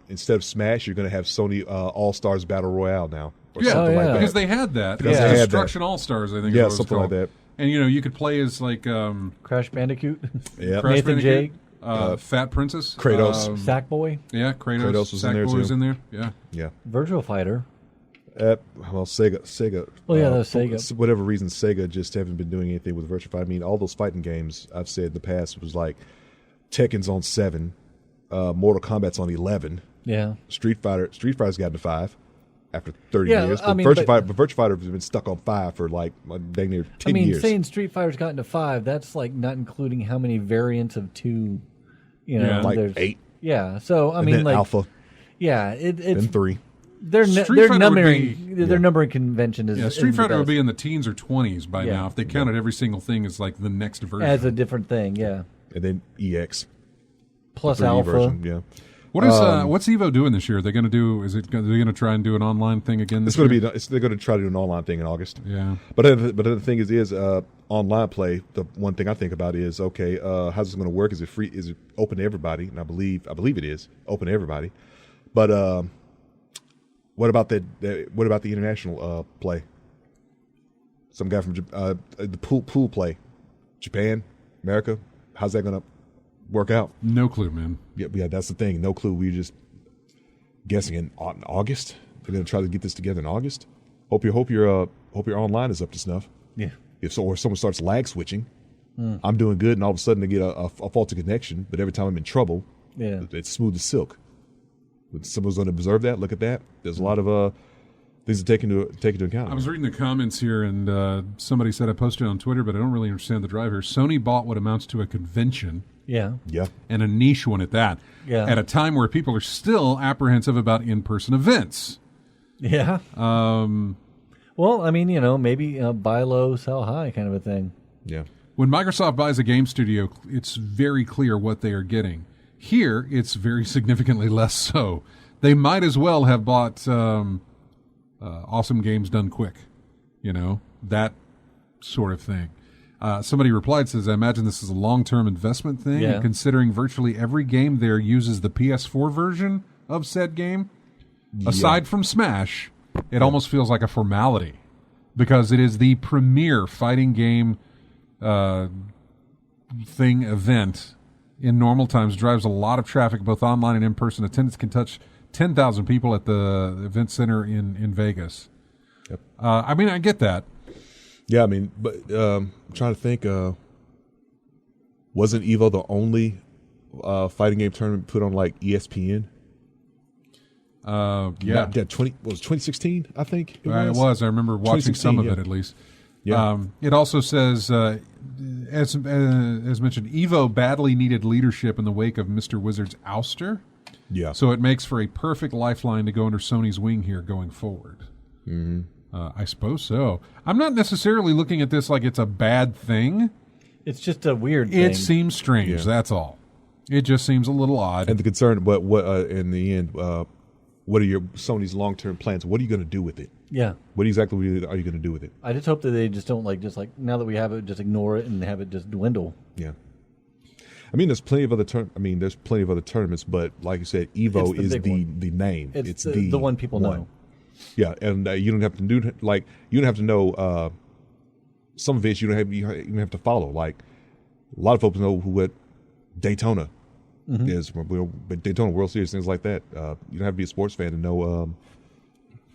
Instead of Smash, you're going to have Sony All Stars Battle Royale now, or something like that. Because they had that. Because they had Destruction All Stars, I think. Yeah, is what something like that. And you could play as like Crash Bandicoot. Yeah, Crash Nathan Bandicoot, Jake, Fat Princess, Kratos, Sackboy. Yeah, Kratos was in there Sackboy was too. in there. Yeah, yeah. Virtual Fighter. Sega. Well, yeah, that was Sega. For whatever reason, Sega just haven't been doing anything with Virtua Fighter. I mean, all those fighting games I've said in the past was like Tekken's on 7, Mortal Kombat's on 11. Yeah. Street Fighter's gotten to 5 after 30 Yeah, years. I mean, Virtua Fighter has been stuck on 5 for like dang near 10 years. Saying Street Fighter's gotten to 5, that's like not including how many variants of 2. Like there's 8. Yeah. So I And mean, then like Alpha. Yeah, it's Then 3. Their numbering convention is Street Fighter would be in the teens or 20s by now if they counted every single thing as like the next version as a different thing. Yeah. And then EX plus the 3D Alpha. version, yeah. What's Evo doing this year? They're going to do? Are they going to try and do an online thing again? They're going to try to do an online thing in August. Yeah. But the thing is online play. The one thing I think about is okay. How's this going to work? Is it free? Is it open to everybody? And I believe it is open to everybody. But what about what about the international play? Some guy from the pool play, Japan, America. How's that going to work out? No clue, man. Yeah, that's the thing. No clue. We're just guessing in August. They're going to try to get this together in August. Hope your online is up to snuff. Yeah. If someone starts lag switching, I'm doing good, and all of a sudden they get a faulty connection. But every time I'm in trouble, it's smooth as silk. When someone's going to observe that, look at that. There's a lot of things to take into account. I was reading the comments here, and somebody said I posted on Twitter, but I don't really understand the drive here. Sony bought what amounts to a convention. Yeah. Yeah. And a niche one at that. Yeah. At a time where people are still apprehensive about in-person events. Yeah. Well, I mean, maybe buy low, sell high kind of a thing. Yeah. When Microsoft buys a game studio, it's very clear what they are getting. Here, it's very significantly less so. They might as well have bought awesome games done quick. That sort of thing. Somebody replied, says, I imagine this is a long-term investment thing, and considering virtually every game there uses the PS4 version of said game, aside from Smash, it almost feels like a formality because it is the premier fighting game event in normal times, drives a lot of traffic, both online and in-person. Attendance can touch 10,000 people at the event center in Vegas. Yep. I mean, I get that. Yeah, I mean, but I'm trying to think. Wasn't Evo the only fighting game tournament put on like ESPN? Yeah. 2016, I think It was. I remember watching some of it at least. Yeah. It also says, as mentioned, Evo badly needed leadership in the wake of Mr. Wizard's ouster. Yeah. So it makes for a perfect lifeline to go under Sony's wing here going forward. Mm-hmm. I suppose so. I'm not necessarily looking at this like it's a bad thing. It's just a weird thing. It seems strange, Yeah. that's all. It just seems a little odd. And the concern, but what in the end, what are your Sony's long-term plans? What are you going to do with it? Yeah. What exactly are you going to do with it? I just hope that they just don't now that we have it, just ignore it and have it just dwindle. Yeah. I mean, there's plenty of other tournaments, but like you said, Evo is the name. It's the one people know. Yeah, and you don't have to you don't have to know some events. You don't have to follow. Like a lot of folks know what Daytona is, but Daytona World Series, things like that. You don't have to be a sports fan to know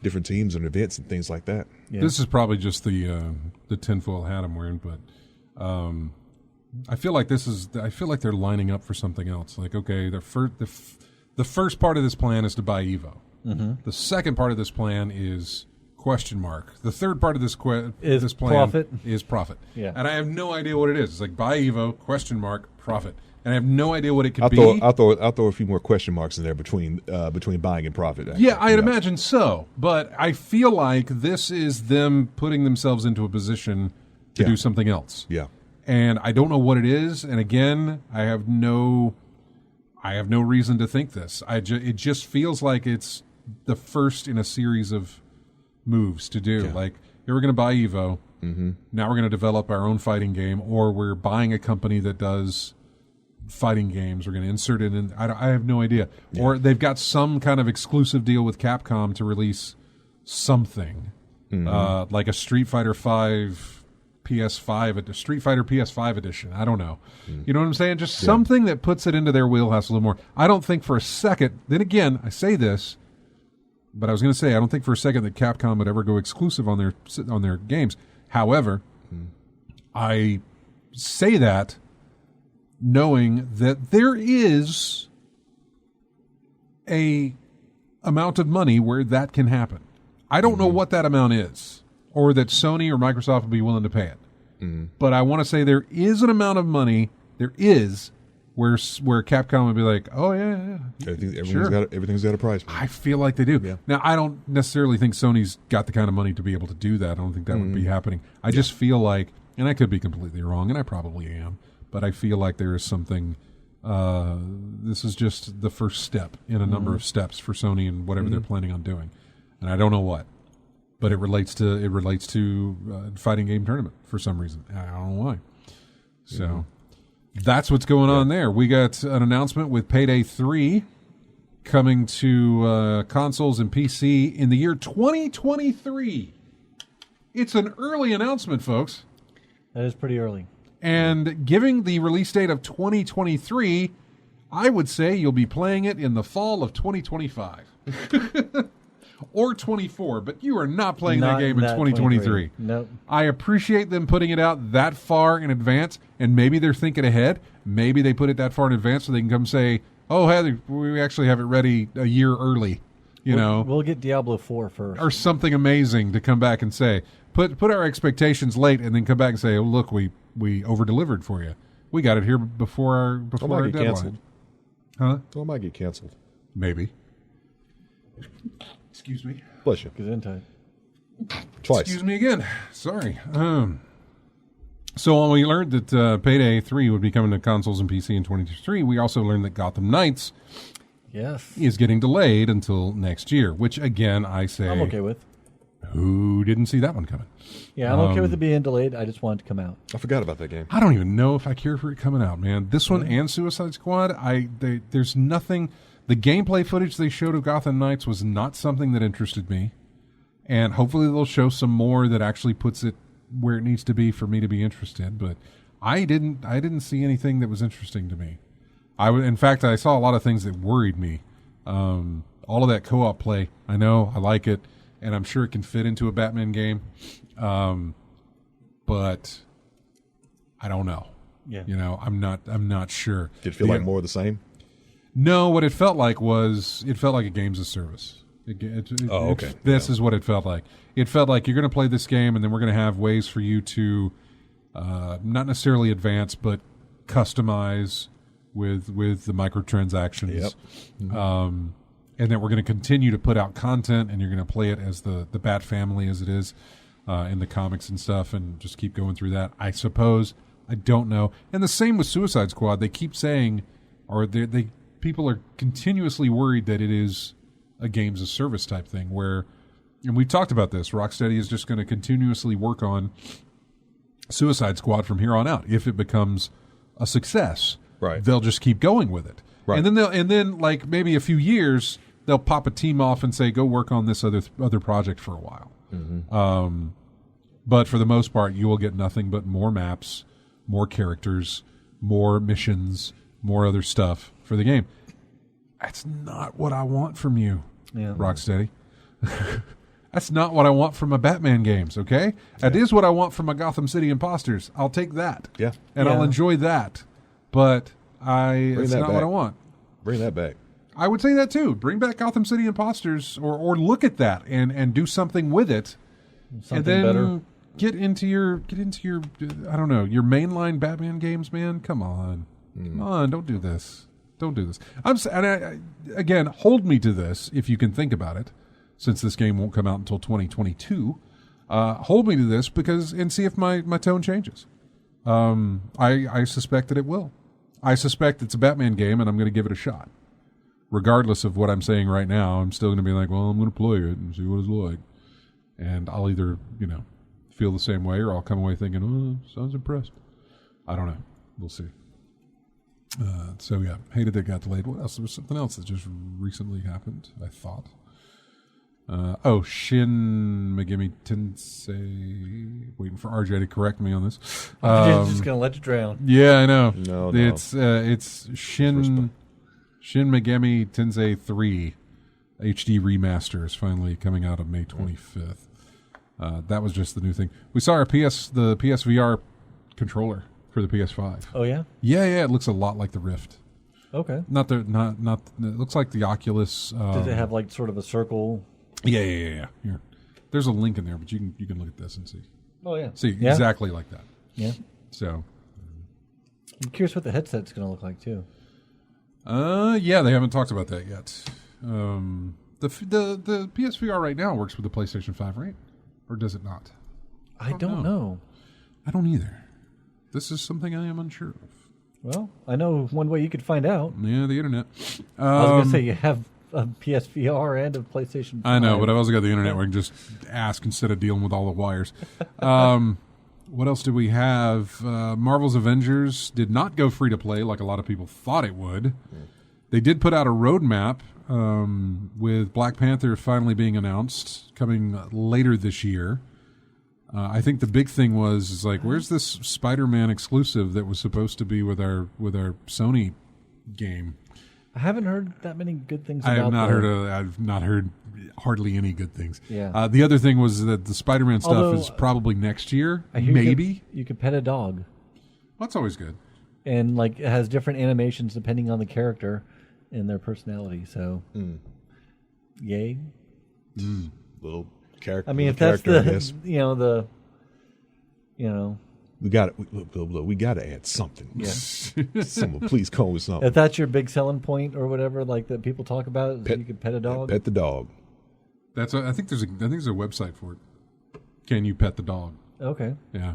different teams and events and things like that. Yeah. This is probably just the tinfoil hat I'm wearing, but I feel like they're lining up for something else. Like, okay, the first part of this plan is to buy Evo. Mm-hmm. The second part of this plan is question mark. The third part of this plan profit. is profit. Yeah. And I have no idea what it is. It's like buy Evo, question mark, profit. And I have no idea what it could be. I'll throw a few more question marks in there between buying and profit. Actually. Yeah, I'd imagine so. But I feel like this is them putting themselves into a position to do something else. Yeah. And I don't know what it is. And again, I have no reason to think this. It just feels like it's the first in a series of moves to do. Yeah. Like, here we're going to buy Evo. Mm-hmm. Now we're going to develop our own fighting game, or we're buying a company that does fighting games. We're going to insert it in. I have no idea. Yeah. Or they've got some kind of exclusive deal with Capcom to release something, like a Street Fighter 5 PS5, Street Fighter PS5 edition. I don't know. You know what I'm saying? Just something that puts it into their wheelhouse a little more. I don't think for a second, then again, I say this, but I was going to say, I don't think for a second that Capcom would ever go exclusive on their games. However, I say that knowing that there is a amount of money where that can happen. I don't know what that amount is, or that Sony or Microsoft will be willing to pay it. But I want to say there is an amount of money, where Capcom would be like, oh, yeah. Everything's got a price. Man. I feel like they do. Yeah. Now, I don't necessarily think Sony's got the kind of money to be able to do that. I don't think that would be happening. I just feel like, and I could be completely wrong, and I probably am, but I feel like there is something, this is just the first step in a number of steps for Sony and whatever they're planning on doing. And I don't know what. But it relates to fighting game tournament for some reason. I don't know why. So that's what's going on there. We got an announcement with Payday 3 coming to consoles and PC in the year 2023. It's an early announcement, folks. That is pretty early. And giving the release date of 2023, I would say you'll be playing it in the fall of 2025. Or 24, but you are not playing that game in 2023. Nope. I appreciate them putting it out that far in advance, and maybe they're thinking ahead. Maybe they put it that far in advance so they can come say, oh, Heather, we actually have it ready a year early. We'll get Diablo 4 first. Or something amazing to come back and say. Put our expectations late and then come back and say, oh, look, we over-delivered for you. We got it here before our deadline. Canceled. Huh? So it might get canceled. Maybe. Excuse me. Bless you. Gesundheit. Twice. Excuse me again. Sorry. So when we learned that Payday 3 would be coming to consoles and PC in 2023, we also learned that Gotham Knights is getting delayed until next year, which, again, I say... I'm okay with. Who didn't see that one coming? Yeah, I'm okay with it being delayed. I just want it to come out. I forgot about that game. I don't even know if I care for it coming out, man. This one and Suicide Squad, there's nothing... The gameplay footage they showed of Gotham Knights was not something that interested me. And hopefully they'll show some more that actually puts it where it needs to be for me to be interested. But I didn't see anything that was interesting to me. In fact, I saw a lot of things that worried me. All of that co-op play, I know, I like it, and I'm sure it can fit into a Batman game. But I don't know. Yeah. I'm not sure. Did it feel like more of the same? No, what it felt like was a games of service. Okay. This is what it felt like. It felt like you're going to play this game, and then we're going to have ways for you to not necessarily advance, but customize with the microtransactions. Yep. And that we're going to continue to put out content, and you're going to play it as the Bat Family as it is in the comics and stuff, and just keep going through that. I suppose. I don't know. And the same with Suicide Squad. They keep saying, or people are continuously worried that it is a games of service type thing where, and we've talked about this, Rocksteady is just going to continuously work on Suicide Squad from here on out. If it becomes a success, right, they'll just keep going with it. Right. And then like maybe a few years, they'll pop a team off and say, go work on this other project for a while. Mm-hmm. But for the most part, you will get nothing but more maps, more characters, more missions, more other stuff for the game. That's not what I want from you, Rocksteady. That's not what I want from my Batman games, okay? That is what I want from my Gotham City Imposters. I'll take that. Yeah. And I'll enjoy that. But it's not what I want. Bring that back. I would say that too. Bring back Gotham City Imposters or look at that and do something with it. Something and then better. Get into your I don't know, your mainline Batman games, man. Come on. Come on, don't do this. Don't do this. Again, hold me to this if you can think about it, since this game won't come out until 2022. Hold me to this and see if my tone changes. I suspect that it will. I suspect it's a Batman game, and I'm going to give it a shot. Regardless of what I'm saying right now, I'm still going to be like, well, I'm going to play it and see what it's like. And I'll either, feel the same way, or I'll come away thinking, oh, sounds impressed. I don't know. We'll see. So yeah, hated that it got delayed. What else? There was something else that just recently happened, I thought. Shin Megami Tensei. Waiting for RJ to correct me on this. Just gonna let you drown. Yeah, I know. No. It's Shin Megami Tensei 3 HD remaster is finally coming out on May 25th. That was just the new thing. We saw the PSVR controller for the PS5. Oh yeah? Yeah, it looks a lot like the Rift. Okay. Not it looks like the Oculus. Does it have like sort of a circle? Yeah. Here. There's a link in there, but you can look at this and see. Oh yeah. See, exactly like that. Yeah. So I'm curious what the headset's going to look like too. Yeah, they haven't talked about that yet. The PSVR right now works with the PlayStation 5, right? Or does it not? I don't know. I don't either. This is something I am unsure of. Well, I know one way you could find out. Yeah, the internet. I was going to say you have a PSVR and a PlayStation 5. I know, but I've also got the internet where I can just ask instead of dealing with all the wires. What else do we have? Marvel's Avengers did not go free to play like a lot of people thought it would. They did put out a roadmap with Black Panther finally being announced, coming later this year. I think the big thing was where's this Spider-Man exclusive that was supposed to be with our Sony game? I haven't heard that many good things about I've not heard hardly any good things. Yeah. The other thing was that the Spider-Man stuff is probably next year, maybe. You could pet a dog. Well, that's always good. And it has different animations depending on the character and their personality. So, yay. Little character. I mean, if that's we got it. We got to add something. Yeah. Someone please call with something. If that's your big selling point or whatever, that people talk about, you can pet a dog. Pet the dog. I think there's a website for it. Can you pet the dog? Okay. Yeah.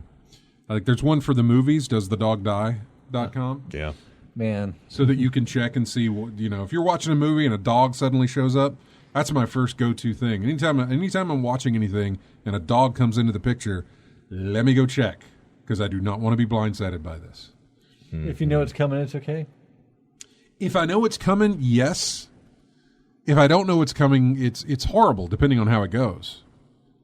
There's one for the movies. DoesTheDogDie.com. Yeah. Man. So that you can check and see if you're watching a movie and a dog suddenly shows up. That's my first go-to thing. Anytime I'm watching anything and a dog comes into the picture, let me go check, because I do not want to be blindsided by this. If you know it's coming, it's okay? If I know it's coming, yes. If I don't know it's coming, it's horrible, depending on how it goes.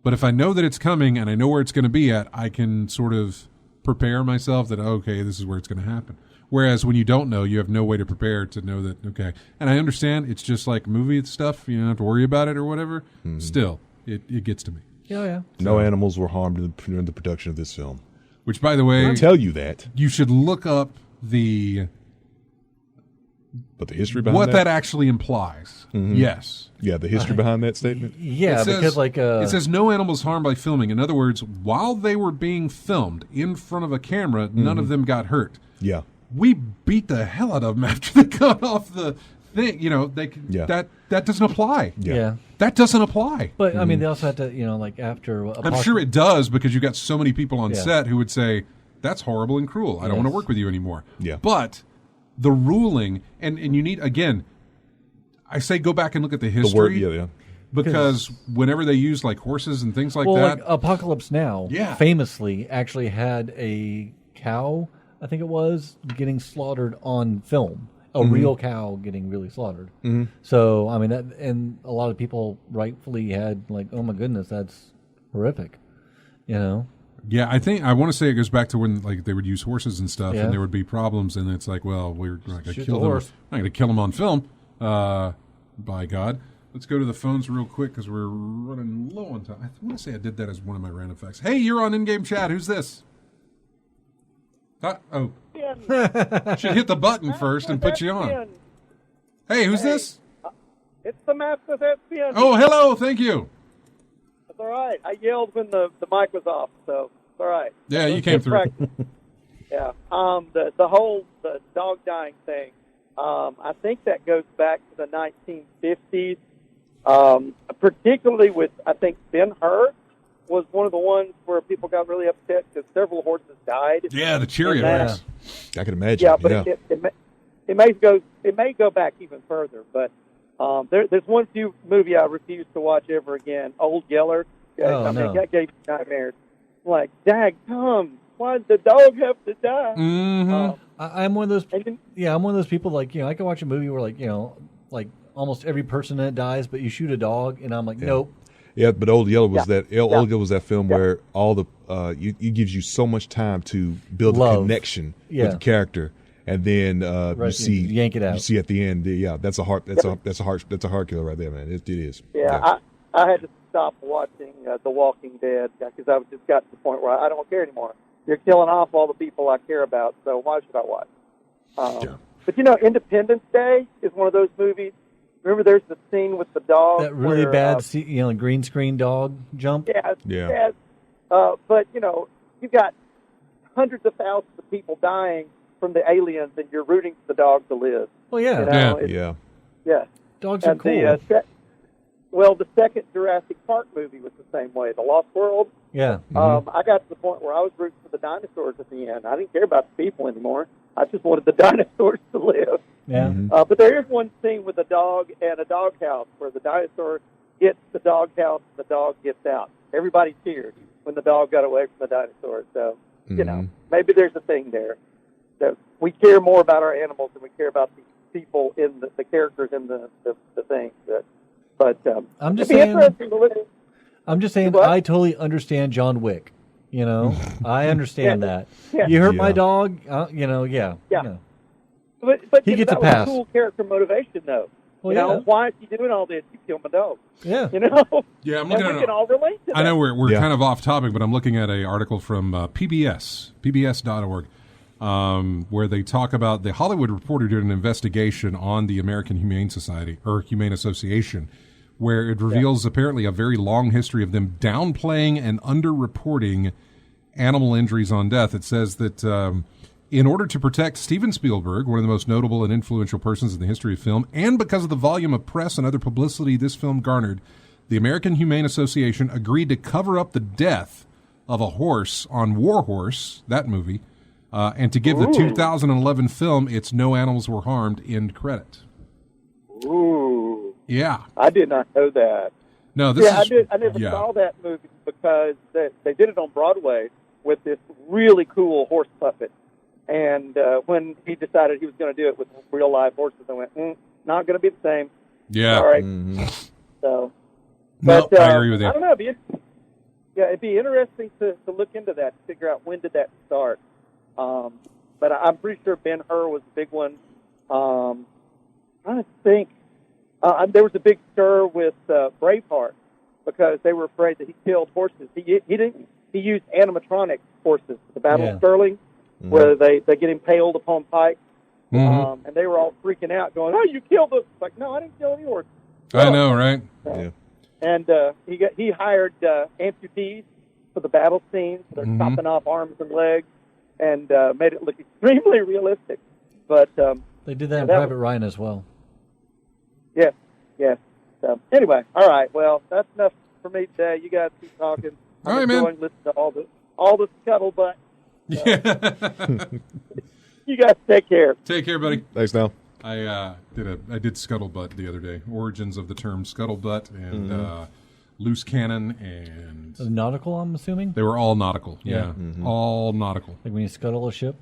But if I know that it's coming and I know where it's going to be at, I can sort of prepare myself that, okay, this is where it's going to happen. Whereas when you don't know, you have no way to prepare to know that, okay. And I understand it's just like movie stuff. You don't have to worry about it or whatever. Still, it gets to me. Yeah. No animals were harmed during the production of this film. Which, by the way, I'll tell you that. You should look up the But the history behind what that actually implies. Yes. Yeah, the history behind that statement. Yeah, because it says no animals harmed by filming. In other words, while they were being filmed in front of a camera, none of them got hurt. Yeah. We beat the hell out of them after they got off the thing. You know, that doesn't apply. Yeah. That doesn't apply. But I mean, they also had to, like after. I'm sure it does because you got so many people on set who would say, "That's horrible and cruel. I don't want to work with you anymore." Yeah. But the ruling, and you need, again, I say go back and look at the history. The word, Because whenever they use like horses and things like that. Like Apocalypse Now Yeah. famously actually had a cow, I think it was, getting slaughtered on film. A real cow getting really slaughtered. So, I mean, and a lot of people rightfully had like, oh my goodness, that's horrific. You know? Yeah, I want to say it goes back to when like they would use horses and stuff, Yeah. and there would be problems, and it's like, well, we're not going to Shoot kill the them. horse. Not going to kill them on film. By God, let's go to the phones real quick because we're running low on time. I want to say I did that as one of my random facts. Hey, you're on in-game chat. Who's this? Should hit the button first and put you on. Hey, who's this? It's the Master Thespian. Oh, hello. Thank you. It's all right. I yelled when the mic was off, so it's all right. Yeah, you came through. Yeah. The dog dying thing. I think that goes back to the 1950s. Particularly with, I think Ben-Hur was one of the ones where people got really upset because several horses died. Yeah, the Cheerios. I can imagine. Yeah, but it may go back even further. But there's one movie I refuse to watch ever again. Old Yeller. That gave me nightmares. Like, daggum, why did the dog have to die? Mm-hmm. I'm one of those. I'm one of those people. Like, I can watch a movie where like almost every person in it dies, but you shoot a dog, and I'm like, nope. Yeah, but Old Yeller was Old Yeller was that film where all the it gives you so much time to build a connection with the character, and then you yank it out. You see at the end, that's a heart killer right there, man. It is. Yeah. I had to stop watching The Walking Dead because I just got to the point where I don't care anymore. You're killing off all the people I care about, so why should I watch? But Independence Day is one of those movies. Remember, there's the scene with the dog. That really bad, green screen dog jump. Yeah. But you've got hundreds of thousands of people dying from the aliens, and you're rooting for the dog to live. Well, yeah. Yeah. Dogs are cool. The second Jurassic Park movie was the same way. The Lost World. Yeah. I got to the point where I was rooting for the dinosaurs at the end. I didn't care about the people anymore. I just wanted the dinosaurs to live. Yeah. But there is one scene with a dog and a doghouse where the dinosaur gets the doghouse and the dog gets out. Everybody cheered when the dog got away from the dinosaur. So, maybe there's a thing there. So we care more about our animals than we care about the people in the characters in the thing. But I'm just saying. I totally understand John Wick. I understand that. Yeah. You hurt my dog. Yeah. But he gets a pass. Cool character motivation, though. Well, why is he doing all this? You kill my dog. Yeah. Yeah, I'm looking at. We can all relate to that. I know we're kind of off topic, but I'm looking at an article from pbs.org, where they talk about the Hollywood Reporter did an investigation on the American Humane Society or Humane Association, where it reveals apparently a very long history of them downplaying and underreporting animal injuries on death. It says that in order to protect Steven Spielberg, one of the most notable and influential persons in the history of film, and because of the volume of press and other publicity this film garnered, the American Humane Association agreed to cover up the death of a horse on War Horse, that movie, and to give the 2011 film its No Animals Were Harmed end credit. Ooh. Yeah. I did not know that. No, I never saw that movie because they did it on Broadway with this really cool horse puppet. And when he decided he was going to do it with real live horses, I went, not going to be the same. Yeah. All right. Mm-hmm. So, I agree with you. I don't know. It'd be interesting to look into that, to figure out when did that start. But I'm pretty sure Ben-Hur was a big one. I'm trying to think. There was a big stir with Braveheart because they were afraid that he killed horses. He didn't. He used animatronic horses, the Battle of Sterling, where they get impaled upon pikes. Mm-hmm. And they were all freaking out, going, "Oh, you killed us!" Like, no, I didn't kill any horses. I know, right? Yeah. And he hired amputees for the battle scenes. They're chopping off arms and legs, and made it look extremely realistic. But they did that in Private Ryan as well. Yes. So anyway, all right. Well, that's enough for me today. You guys keep talking. All right, man. Listen to all the scuttlebutt. Yeah. You guys take care. Take care, buddy. Thanks, now. I did scuttlebutt the other day. Origins of the term scuttlebutt and loose cannon and Nautical, I'm assuming. They were all nautical. Yeah, all nautical. Like when you scuttle a ship.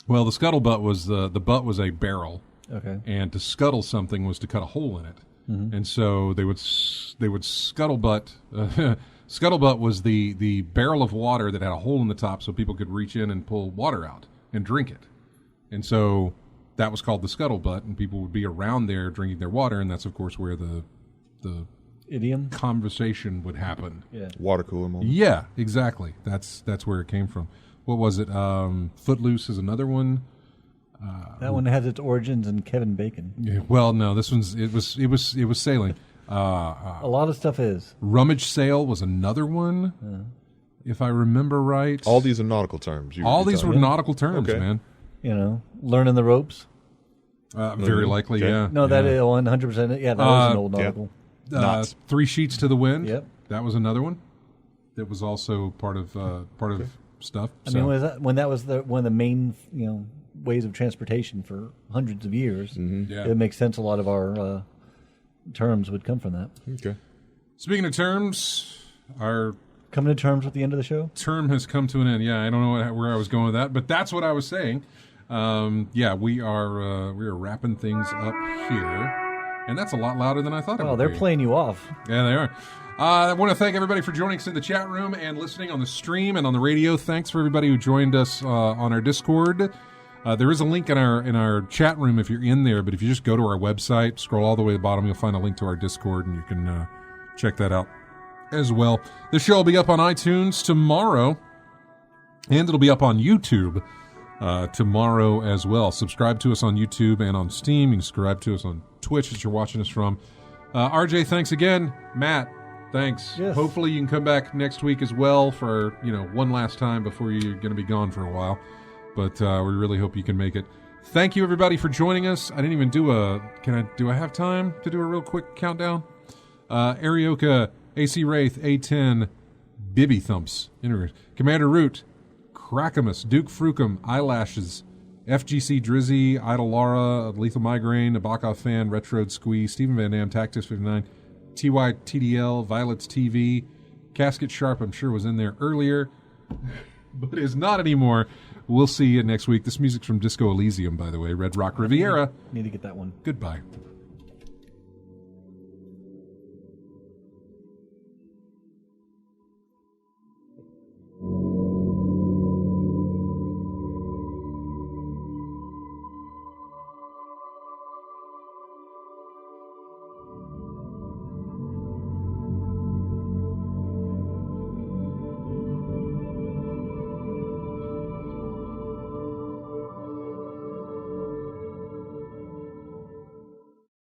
Well, the scuttlebutt was the butt was a barrel. Okay. And to scuttle something was to cut a hole in it. And so they would scuttlebutt. Scuttlebutt was the barrel of water that had a hole in the top, so people could reach in and pull water out and drink it. And so that was called the scuttlebutt, and people would be around there drinking their water, and that's of course where the idiom conversation would happen. Yeah. Water cooler moment. Yeah, exactly. That's where it came from. What was it? Footloose is another one. That one has its origins in Kevin Bacon. Yeah, well, no, this one's it was sailing. A lot of stuff is. Rummage Sail was another one, if I remember right. All these are nautical terms. All these were nautical terms, man. You know, learning the ropes. Very likely, Okay. yeah. No, that is 100%. Yeah, that was an old nautical. Knots. 3 Sheets to the Wind. Yep. That was another one. That was also part of stuff. I mean, when that was one of the main ways of transportation for hundreds of years, Yeah. it makes sense. A lot of our terms would come from that. Okay. Speaking of terms, our Coming to terms with the end of the show. term has come to an end. Yeah, I don't know where I was going with that, but that's what I was saying. We are wrapping things up here, and that's a lot louder than I thought it Oh, would they're be. playing you off. Yeah, they are. I want to thank everybody for joining us in the chat room and listening on the stream and on the radio. Thanks for everybody who joined us on our Discord. There is a link in our chat room if you're in there, but if you just go to our website, scroll all the way to the bottom, you'll find a link to our Discord, and you can check that out as well. The show will be up on iTunes tomorrow, and it'll be up on YouTube tomorrow as well. Subscribe to us on YouTube and on Steam. You can subscribe to us on Twitch that you're watching us from. RJ, thanks again. Matt, thanks. Yes. Hopefully you can come back next week as well for one last time before you're going to be gone for a while. But we really hope you can make it. Thank you, everybody, for joining us. I didn't even do do I have time to do a real quick countdown? Arioka, AC Wraith, A10, Bibby Thumps, Commander Root, Crackamus, Duke Frukum, Eyelashes, FGC Drizzy, Idle Lara, Lethal Migraine, Nabokov Fan, Retrode Squeeze, Stephen Van Dam, Tactus 59, TY TDL, Violets TV, Casket Sharp, I'm sure was in there earlier, but is not anymore. We'll see you next week. This music's from Disco Elysium, by the way. Red Rock Riviera. Need to get that one. Goodbye.